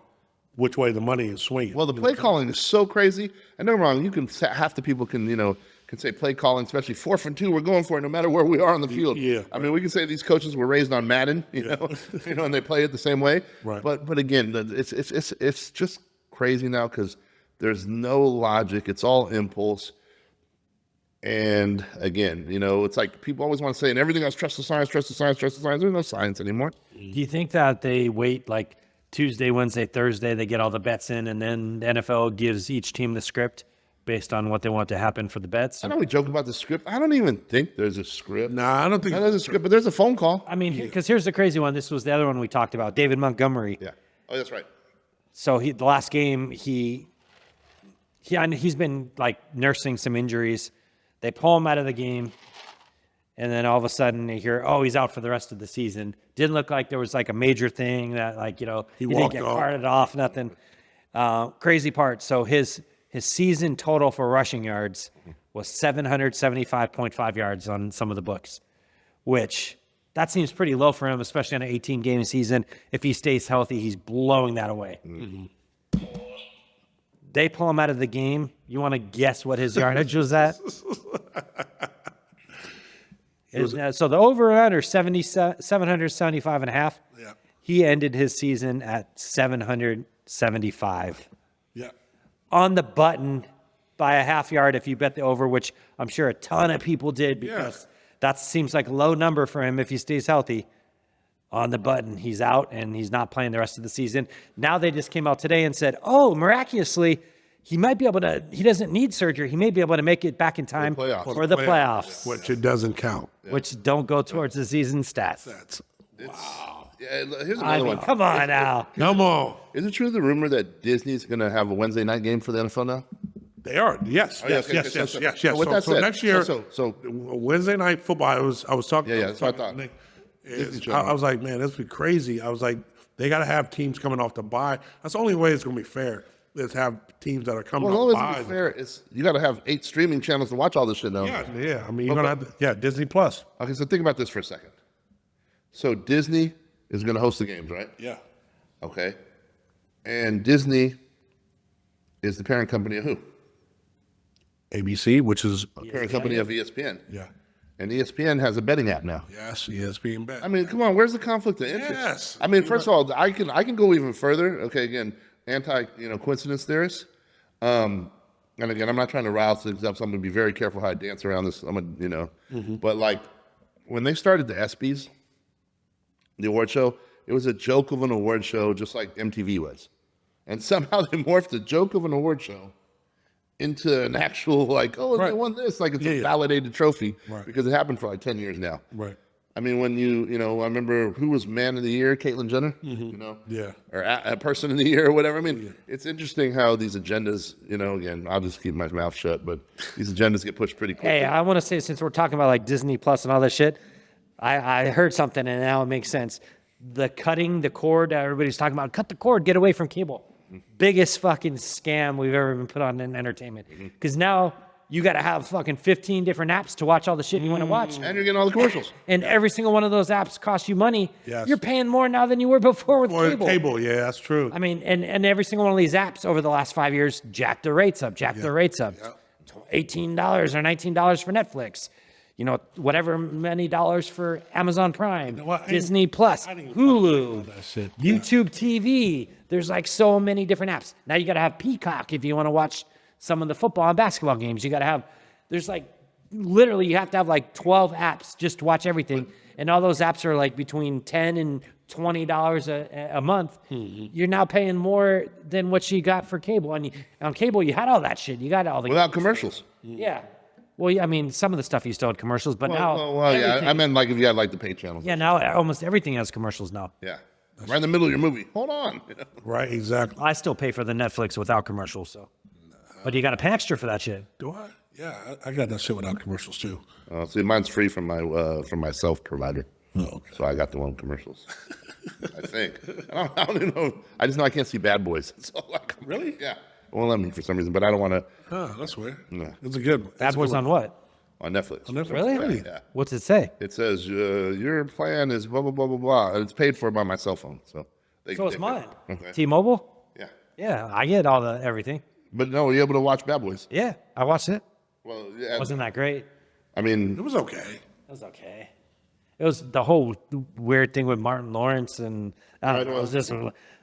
which way the money is swinging. Well, the play calling is so crazy. And don't get me wrong, you can half the people can say play calling, especially 4th and 2. We're going for it no matter where we are on the field. Yeah, I mean, we can say these coaches were raised on Madden, you know, and they play it the same way. Right. But again, it's just crazy now because there's no logic. It's all impulse. And again, it's like people always want to say, and everything else, trust the science, trust the science, trust the science. There's no science anymore. Do you think that they wait like Tuesday, Wednesday, Thursday, they get all the bets in, and then the NFL gives each team the script based on what they want to happen for the bets? I know we joke about the script. I don't even think there's a script. Nah, I don't think there's a script, but there's a phone call. I mean, because here's the crazy one. This was the other one we talked about, David Montgomery. Yeah. Oh, that's right. So the last game, he's been like nursing some injuries. They pull him out of the game, and then all of a sudden they hear, oh, he's out for the rest of the season. Didn't look like there was like a major thing that he didn't get carted off, nothing. Crazy part. So his season total for rushing yards was 775.5 yards on some of the books, which that seems pretty low for him, especially on an 18-game season. If he stays healthy, he's blowing that away. Mm-hmm. They pull him out of the game. You want to guess what his yardage was at? So the over and under 775 and a half. Yeah. He ended his season at 775. Yeah. On the button by a half yard if you bet the over, which I'm sure a ton of people did because that seems like a low number for him if he stays healthy. On the button, he's out and he's not playing the rest of the season. Now they just came out today and said, oh, miraculously, he might be able to, he doesn't need surgery. He may be able to make it back in time for the playoffs. Which it doesn't count. Which don't go towards the season stats. Wow. Yeah, here's another one. Come on now. Come on. Is it true the rumor that Disney's going to have a Wednesday night game for the NFL now? They are. Yes. Yes. With that So said, next year, so Wednesday night football, I was talking. Yeah, that's what I thought. I was like, man, this would be crazy. I was like, they got to have teams coming off the bye. That's the only way it's going to be fair is have teams that are coming off the bye. To be fair, you got to have 8 streaming channels to watch all this shit now. Yeah. I mean, you're going to have Disney Plus. Okay, so think about this for a second. So Disney is going to host the games, right? Yeah. Okay. And Disney is the parent company of who? ABC, which is Parent company of ESPN. Yeah. And ESPN has a betting app now. Yes, ESPN bet. I mean, come on, where's the conflict of interest? Yes. I mean, first of all, I can go even further. Okay, again, coincidence theorists. And again, I'm not trying to rouse things up, so I'm going to be very careful how I dance around this. But like when they started the ESPYs, the award show, it was a joke of an award show, just like MTV was. And somehow they morphed the joke of an award show into an actual they won this, like it's a validated trophy because it happened for like 10 years now. Right. I mean, when I remember who was man of the year, Caitlyn Jenner, or a person of the year or whatever. I mean, it's interesting how these agendas, again, I'll just keep my mouth shut, but these agendas get pushed pretty quickly. Hey, I want to say, since we're talking about like Disney Plus and all that shit, I heard something and now it makes sense. Cutting the cord, everybody's talking about, cut the cord, get away from cable. Biggest fucking scam we've ever been put on in entertainment. Because now you got to have fucking 15 different apps to watch all the shit you want to watch. And you're getting all the commercials. And every single one of those apps costs you money. Yes. You're paying more now than you were before with cable. Cable, yeah, that's true. I mean, and every single one of these apps over the last 5 years jacked their rates up. $18 or $19 for Netflix. Whatever many dollars for Amazon Prime, Disney Plus, Hulu, YouTube TV. There's like so many different apps. Now you got to have Peacock if you want to watch some of the football and basketball games. You got to have, there's like, literally you have to have like 12 apps just to watch everything. And all those apps are like between $10 and $20 a month. You're now paying more than what you got for cable. And on cable, you had all that shit. You got all the without commercials. Yeah. Well, I mean, some of the stuff you still had commercials, but now... I meant like if you had like the pay channels. Yeah, now almost everything has commercials now. Yeah. Right in the middle of your movie. Hold on. Right, exactly. I still pay for the Netflix without commercials, so... But you got to pay extra for that shit. Do I? Yeah, I got that shit without commercials too. See, mine's free from my self provider. Oh, okay. So I got the one with commercials. I think. I don't even know. I just know I can't see Bad Boys. So Really? Yeah. It won't let me for some reason, but I don't want to. Oh, that's weird. Yeah. It's a good one. Bad Boys on what? On Netflix. On Netflix? Really? Yeah. What's it say? It says your plan is blah blah blah blah blah, and it's paid for by my cell phone. So So it's mine. Okay. T-Mobile? Yeah. Yeah, I get all the everything. But no, you're able to watch Bad Boys. Yeah, I watched it. Well, yeah. Wasn't that great? I mean, It was okay. It was okay. It was the whole weird thing with Martin Lawrence, and I don't know. It was just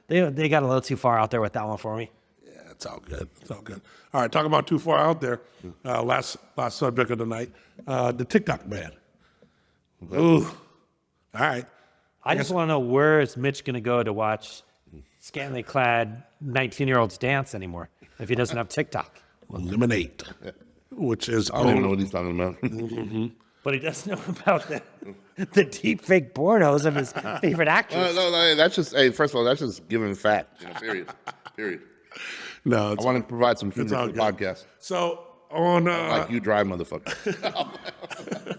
they got a little too far out there with that one for me. Yeah, it's all good. It's all good. All right, talking about too far out there. Last subject of the night, the TikTok ban. Ooh. All right. I just want to know where is Mitch going to go to watch scantily clad 19-year-olds dance anymore if he doesn't have TikTok. Eliminate, which is I don't even know what he's talking about. But he does know about the deep fake pornos of his favorite actress. No, that's just. Hey, first of all, that's just given fact. Period. Period. No, I it's, want to provide some humor all to the good. podcast. so on Like you drive, motherfucker.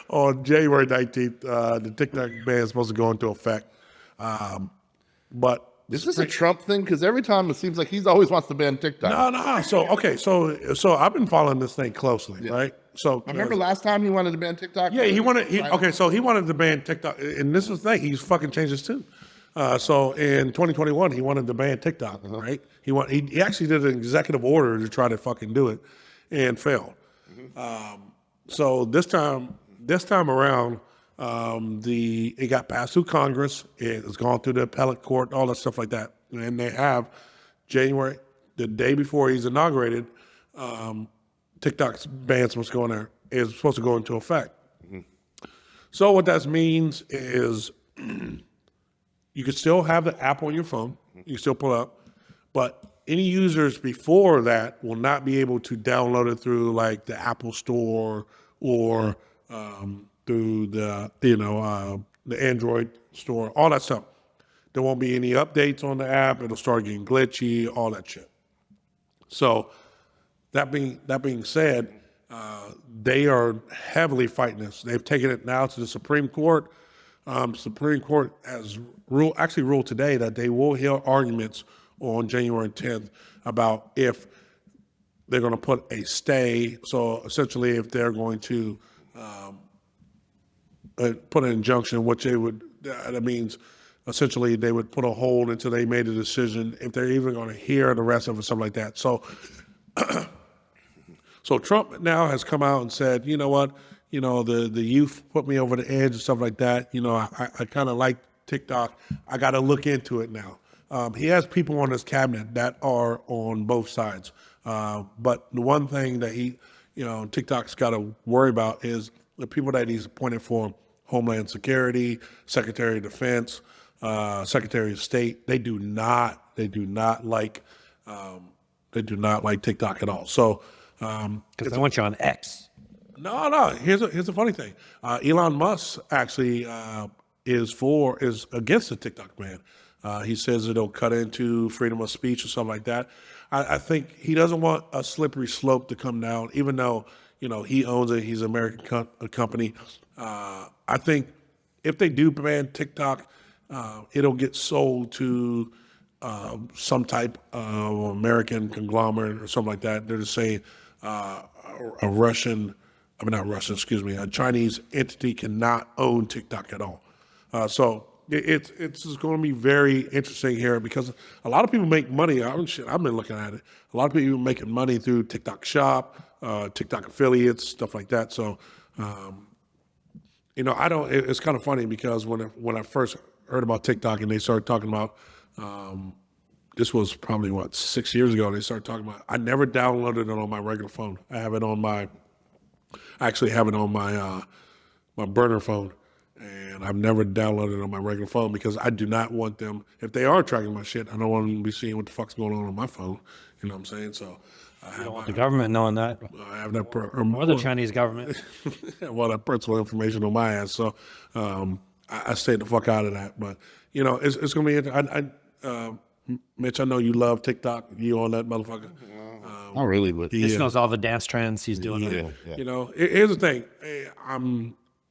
on January 19th, the TikTok ban is supposed to go into effect. But Is this a Trump thing? Because every time it seems like he's always wants to ban TikTok. no. So I've been following this thing closely, right? So Remember last time he wanted to ban TikTok? yeah, he wanted to ban TikTok, and this is the thing, he's fucking changed his tune. So in 2021, he wanted to ban TikTok, right? He actually did an executive order to try to fucking do it, and failed. So this time around, it got passed through Congress. It's gone through the appellate court, all that stuff like that, and they have January, the day before he's inaugurated. TikTok's ban is supposed to go into effect. So what that means is you can still have the app on your phone. You can still pull up, but any users before that will not be able to download it through like the Apple Store or through the the Android store, all that stuff. There won't be any updates on the app. It'll start getting glitchy, all that shit. So that being said, they are heavily fighting this. They've taken it now to the Supreme Court. Supreme Court has ruled today that they will hear arguments on January 10th about if they're going to put a stay. So essentially, if they're going to put an injunction, which that means essentially they would put a hold until they made a decision if they're even going to hear the rest of it, something like that. So. So Trump now has come out and said, you know what, the youth put me over the edge and stuff like that. I kind of like TikTok. I got to look into it now. He has people on his cabinet that are on both sides. But the one thing that TikTok's got to worry about is the people that he's appointed for Homeland Security, Secretary of Defense, Secretary of State. They do not like TikTok at all. So. Because I want you on X. No. Here's a funny thing. Elon Musk actually is against the TikTok ban. He says it'll cut into freedom of speech or something like that. I think he doesn't want a slippery slope to come down, even though he owns it. He's an American company. I think if they do ban TikTok, it'll get sold to some type of American conglomerate or something like that. They're just saying a Chinese entity cannot own TikTok at all. So it's going to be very interesting here because a lot of people make money. I've been looking at it. A lot of people making money through TikTok Shop, TikTok affiliates, stuff like that. So, it's kind of funny because when I first heard about TikTok and they started talking about, this was probably 6 years ago. They started talking about. I never downloaded it on my regular phone. I actually have it on my my burner phone, and I've never downloaded it on my regular phone because I do not want them. If they are tracking my shit, I don't want them to be seeing what the fuck's going on my phone. You know what I'm saying? So I don't want the government knowing that. I have that or the Chinese government. Well, that personal information on my ass. So I stay the fuck out of that. But it's gonna be. Mitch, I know you love TikTok. You on that motherfucker? Not really, but He knows all the dance trends. He's doing it. yeah. You know, here's the thing.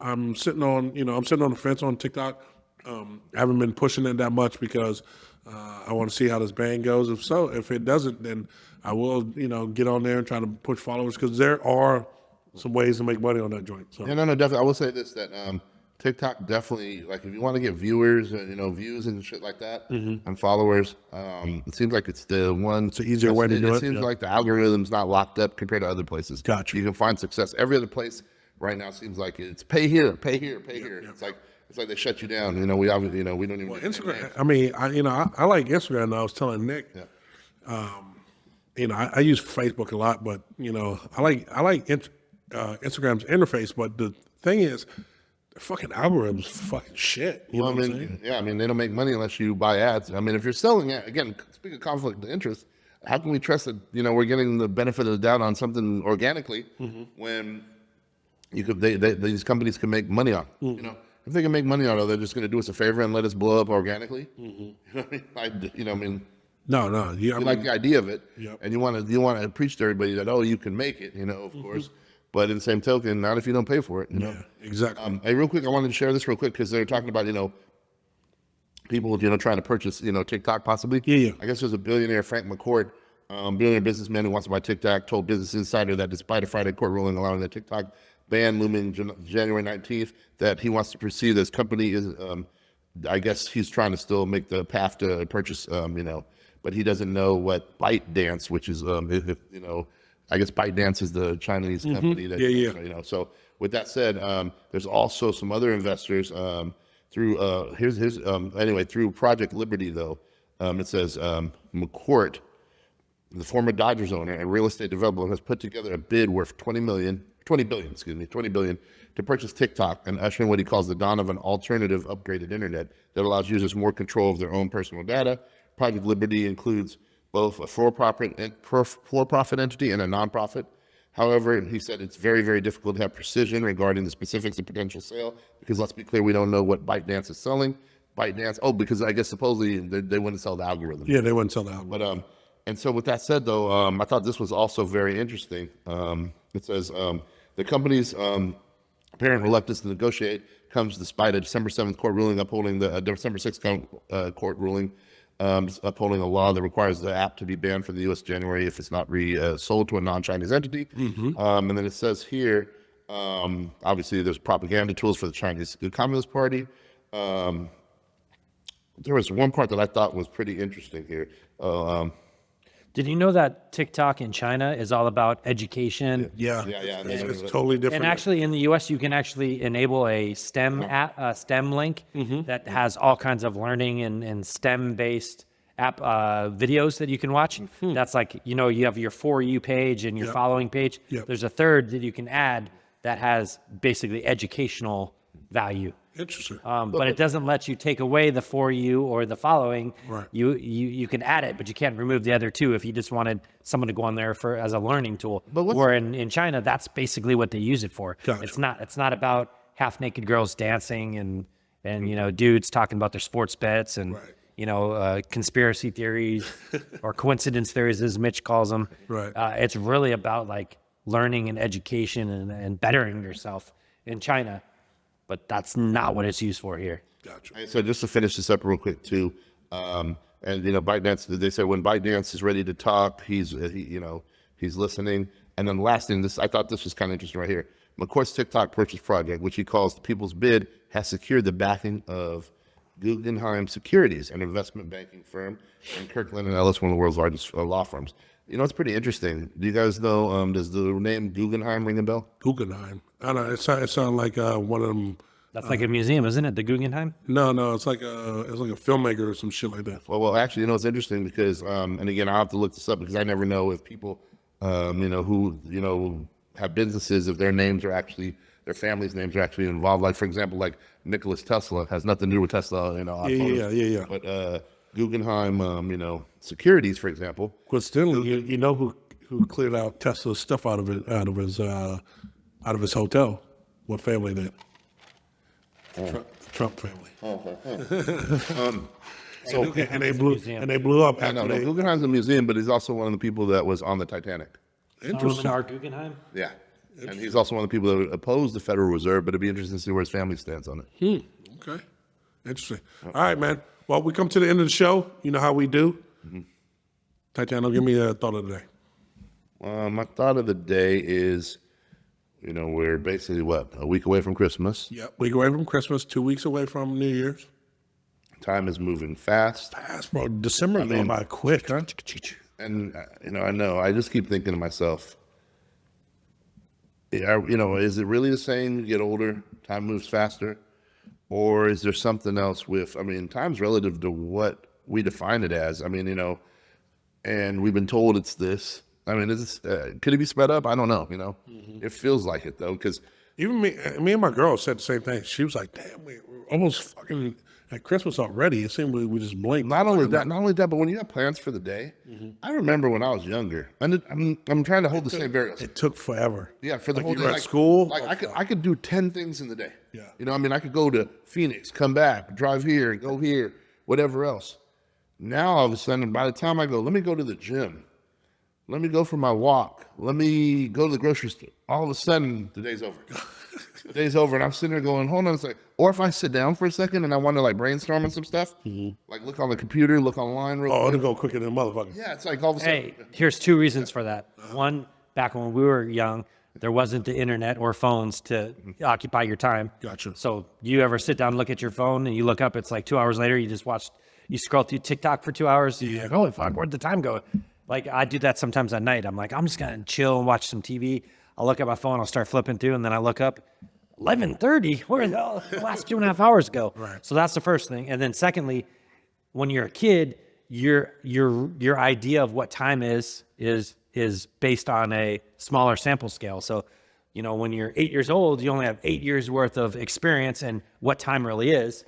I'm sitting on, I'm sitting on the fence on TikTok. I haven't been pushing it that much because I want to see how this band goes. If it doesn't, then I will, get on there and try to push followers because there are some ways to make money on that joint. So Yeah, no, definitely. I will say this, that TikTok definitely, like, if you want to get viewers, views and shit like that, and followers, it seems like it's the one. It's an easier way to do it. It seems like the algorithm's not locked up compared to other places. Gotcha. You can find success. Every other place right now seems like it's pay here, pay here, pay here. It's like they shut you down. We obviously, we don't even. Instagram. I mean, I like Instagram. I was telling Nick. Yeah. I use Facebook a lot, but I like Instagram's interface. But the thing is, the fucking algorithm's fucking shit. You know what I'm saying? Yeah, I mean, they don't make money unless you buy ads. I mean, if you're selling it, again, speaking of conflict of interest, how can we trust that we're getting the benefit of the doubt on something organically when these companies can make money on? If they can make money on it, they're just going to do us a favor and let us blow up organically. You know what I mean? No. You like the idea of it, Yep. and you want to preach to everybody that you can make it, of course. But in the same token, not if you don't pay for it. Yeah, exactly. Hey, real quick, I wanted to share this real quick because they're talking about people trying to purchase TikTok possibly. Yeah. I guess there's a billionaire, Frank McCourt, billionaire businessman who wants to buy TikTok, told Business Insider that despite a Friday court ruling allowing the TikTok ban looming January 19th, that he wants to pursue this company is. I guess he's trying to still make the path to purchase. But he doesn't know what ByteDance, which is I guess ByteDance is the Chinese company that So with that said, there's also some other investors through through Project Liberty though. It says McCourt, the former Dodgers owner and real estate developer, has put together a bid worth $20 billion to purchase TikTok and usher in what he calls the dawn of an alternative upgraded internet that allows users more control of their own personal data. Project Liberty includes both a for-profit entity and a nonprofit. However, he said it's very, very difficult to have precision regarding the specifics of potential sale because let's be clear, we don't know what ByteDance is selling. Because I guess supposedly they wouldn't sell the algorithm. Yeah, they wouldn't sell the algorithm. But and so with that said, though, I thought this was also very interesting. It says the company's apparent reluctance to negotiate comes despite a December 7th court ruling upholding the December 6th court ruling upholding a law that requires the app to be banned for the U.S. January if it's not sold to a non-Chinese entity. And then it says here, obviously there's propaganda tools for the Chinese Communist Party. There was one part that I thought was pretty interesting here. Did you know that TikTok in China is all about education? Yeah. It's totally different. And actually, in the U.S., you can actually enable a STEM app, STEM link that has all kinds of learning and STEM-based app videos that you can watch. That's like, you have your For You page and your following page. There's a third that you can add that has basically educational value. Interesting. But it doesn't let you take away the For You or the following. Right. You can add it, but you can't remove the other two if you just wanted someone to go on there as a learning tool. Or in China, that's basically what they use it for. Gotcha. It's not about half naked girls dancing and dudes talking about their sports bets and conspiracy theories or coincidence theories, as Mitch calls them. Right. It's really about like learning and education and bettering yourself in China. But that's not what it's used for here. Gotcha. So just to finish this up real quick too, ByteDance, they say when ByteDance is ready to talk, he's listening. And then the last thing, I thought this was kind of interesting right here. McCourt's TikTok purchase project, which he calls the People's Bid, has secured the backing of Guggenheim Securities, an investment banking firm, and Kirkland & Ellis, one of the world's largest law firms. It's pretty interesting. Do you guys know, does the name Guggenheim ring a bell? Guggenheim. I don't know. It sounds like one of them. That's like a museum, isn't it? The Guggenheim? No. It's like a filmmaker or some shit like that. Well, actually, it's interesting because, and again, I'll have to look this up because I never know if people, who, have businesses, if their families' names are actually involved. Like, for example, like Nicholas Tesla has nothing to do with Tesla, Yeah. But Guggenheim, Securities, for example. Coincidentally, you know who cleared out Tesla's stuff out of his hotel? What family did? Trump family. So and they blew up. I know After they, Guggenheim's a museum, but he's also one of the people that was on the Titanic. interesting. Solomon R. Guggenheim. Yeah. And he's also one of the people that opposed the Federal Reserve, but it'd be interesting to see where his family stands on it. Okay, interesting. All right, man. Well, we come to the end of the show. You know how we do. Titano, give me a thought of the day. My thought of the day is, we're basically a week away from Christmas. Yep. Week away from Christmas, 2 weeks away from New Year's. Time is moving fast. Fast, bro. December going by quick. Huh? And, I know, I just keep thinking to myself, is it really the same? You get older, time moves faster? Or is there something else time's relative to what we define it as. And we've been told it's this. Could it be sped up? I don't know, It feels like it, though, because Even me and my girl said the same thing. She was like, damn, we're almost fucking at Christmas already. It seemed like we just blinked. not only that, but when you have plans for the day, I remember when I was younger, I'm trying to hold the same variables. It took forever. Yeah, for the Like whole you day. were at school? Like I could do 10 things in the day. Yeah. I could go to Phoenix, come back, drive here, go here, whatever else. Now all of a sudden, by the time I go, let me go to the gym. Let me go for my walk. Let me go to the grocery store. All of a sudden, the day's over. The day's over, and I'm sitting there going, hold on a second. Or if I sit down for a second and I want to brainstorm on some stuff, like look on the computer, look online real Oh, quick. it'll go quicker than a motherfucker. Yeah, it's like all of a sudden. Hey, here's two reasons for that. One, back when we were young, there wasn't the internet or phones to occupy your time. Gotcha. So you ever sit down and look at your phone and you look up, it's like 2 hours later, you scroll through TikTok for 2 hours. You're like, holy fuck, where'd the time go? Like I do that sometimes at night. I'm like, I'm just gonna chill and watch some TV. I'll look at my phone, I'll start flipping through, and then I look up, 11:30. Where the last 2.5 hours go? Right. So that's the first thing. And then secondly, when you're a kid, your idea of what time is based on a smaller sample scale. So, when you're 8 years old, you only have 8 years worth of experience and what time really is.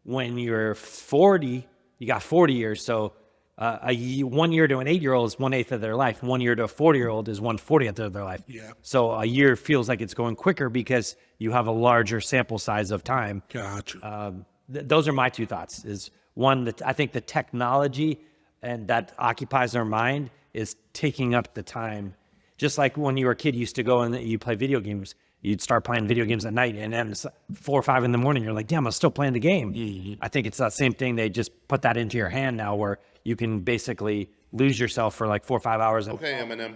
When you're 40, you got 40 years. So 1 year to an 8-year-old is 1/8 of their life. 1 year to a 40-year-old is 1/40 of their life. Yeah. So a year feels like it's going quicker because you have a larger sample size of time. Gotcha. Those are my two thoughts. Is one, that I think the technology and that occupies our mind is taking up the time. Just like when you were a kid, you used to go and you play video games. You'd start playing video games at night, and then it's 4 or 5 in the morning. You're like, damn, I'm still playing the game. I think it's that same thing. They just put that into your hand now, where you can basically lose yourself for like 4 or 5 hours. Okay, Eminem.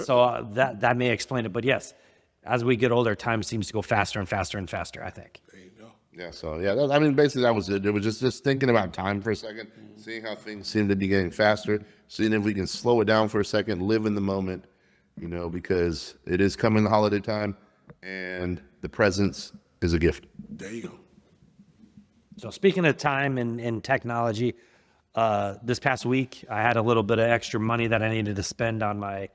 So that may explain it. But yes, as we get older, time seems to go faster and faster and faster, I think. There you go. Yeah, so basically that was it. It was just thinking about time for a second, seeing how things seem to be getting faster, seeing if we can slow it down for a second, live in the moment, because it is coming the holiday time, and the presence is a gift. There you go. So speaking of time and technology, this past week, I had a little bit of extra money that I needed to spend on my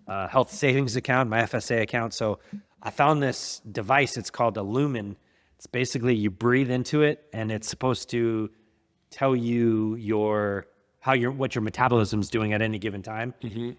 health savings account, my FSA account. So I found this device. It's called a Lumen. It's basically you breathe into it, and it's supposed to tell you what your metabolism is doing at any given time.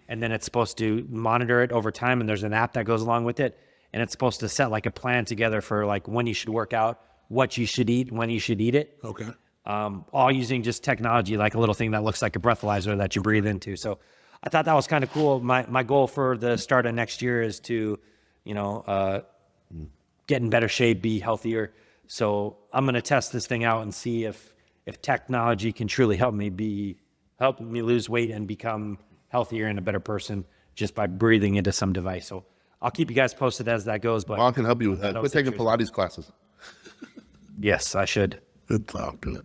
And then it's supposed to monitor it over time. And there's an app that goes along with it. And it's supposed to set like a plan together for like when you should work out, what you should eat, when you should eat it. Okay. All using just technology, like a little thing that looks like a breathalyzer that you breathe into. So I thought that was kind of cool. My goal for the start of next year is to, get in better shape, be healthier. So I'm going to test this thing out and see if technology can truly help me lose weight and become healthier and a better person just by breathing into some device. So I'll keep you guys posted as that goes. But Well, I can help you with that. Quit taking Pilates classes. yes, I should. Good talk, dude.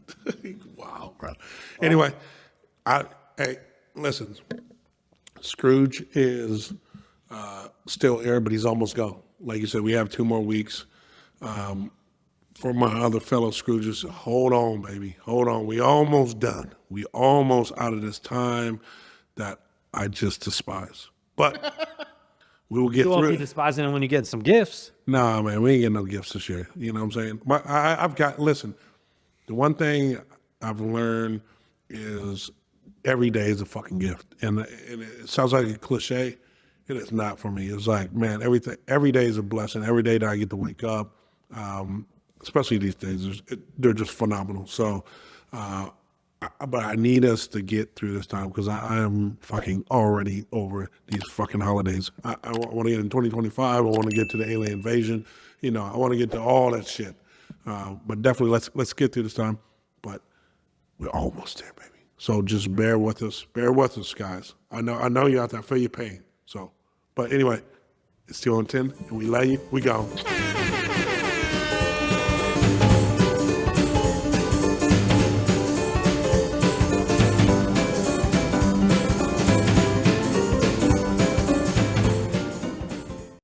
Wow, bro. Anyway, hey, listen. Scrooge is still here, but he's almost gone. Like you said, we have 2 more weeks. For my other fellow Scrooges, hold on, baby. Hold on. We almost done. We almost out of this time that I just despise. But we will get You won't through be it. despising it when you get some gifts. Nah, man, we ain't getting no gifts this year. You know what I'm saying? Listen, the one thing I've learned is every day is a fucking gift. And it sounds like a cliche. It is not for me. It's like, man, every day is a blessing. Every day that I get to wake up, especially these days, they're just phenomenal. So But I need us to get through this time because I am fucking already over these fucking holidays. I want to get in 2025. I want to get to the alien invasion. You know, I want to get to all that shit. But definitely let's get through this time. But we're almost there, baby. So just bear with us. Bear with us, guys. I know you're out there. I feel your pain. So, but anyway, it's still on 10, and we love you. We gone.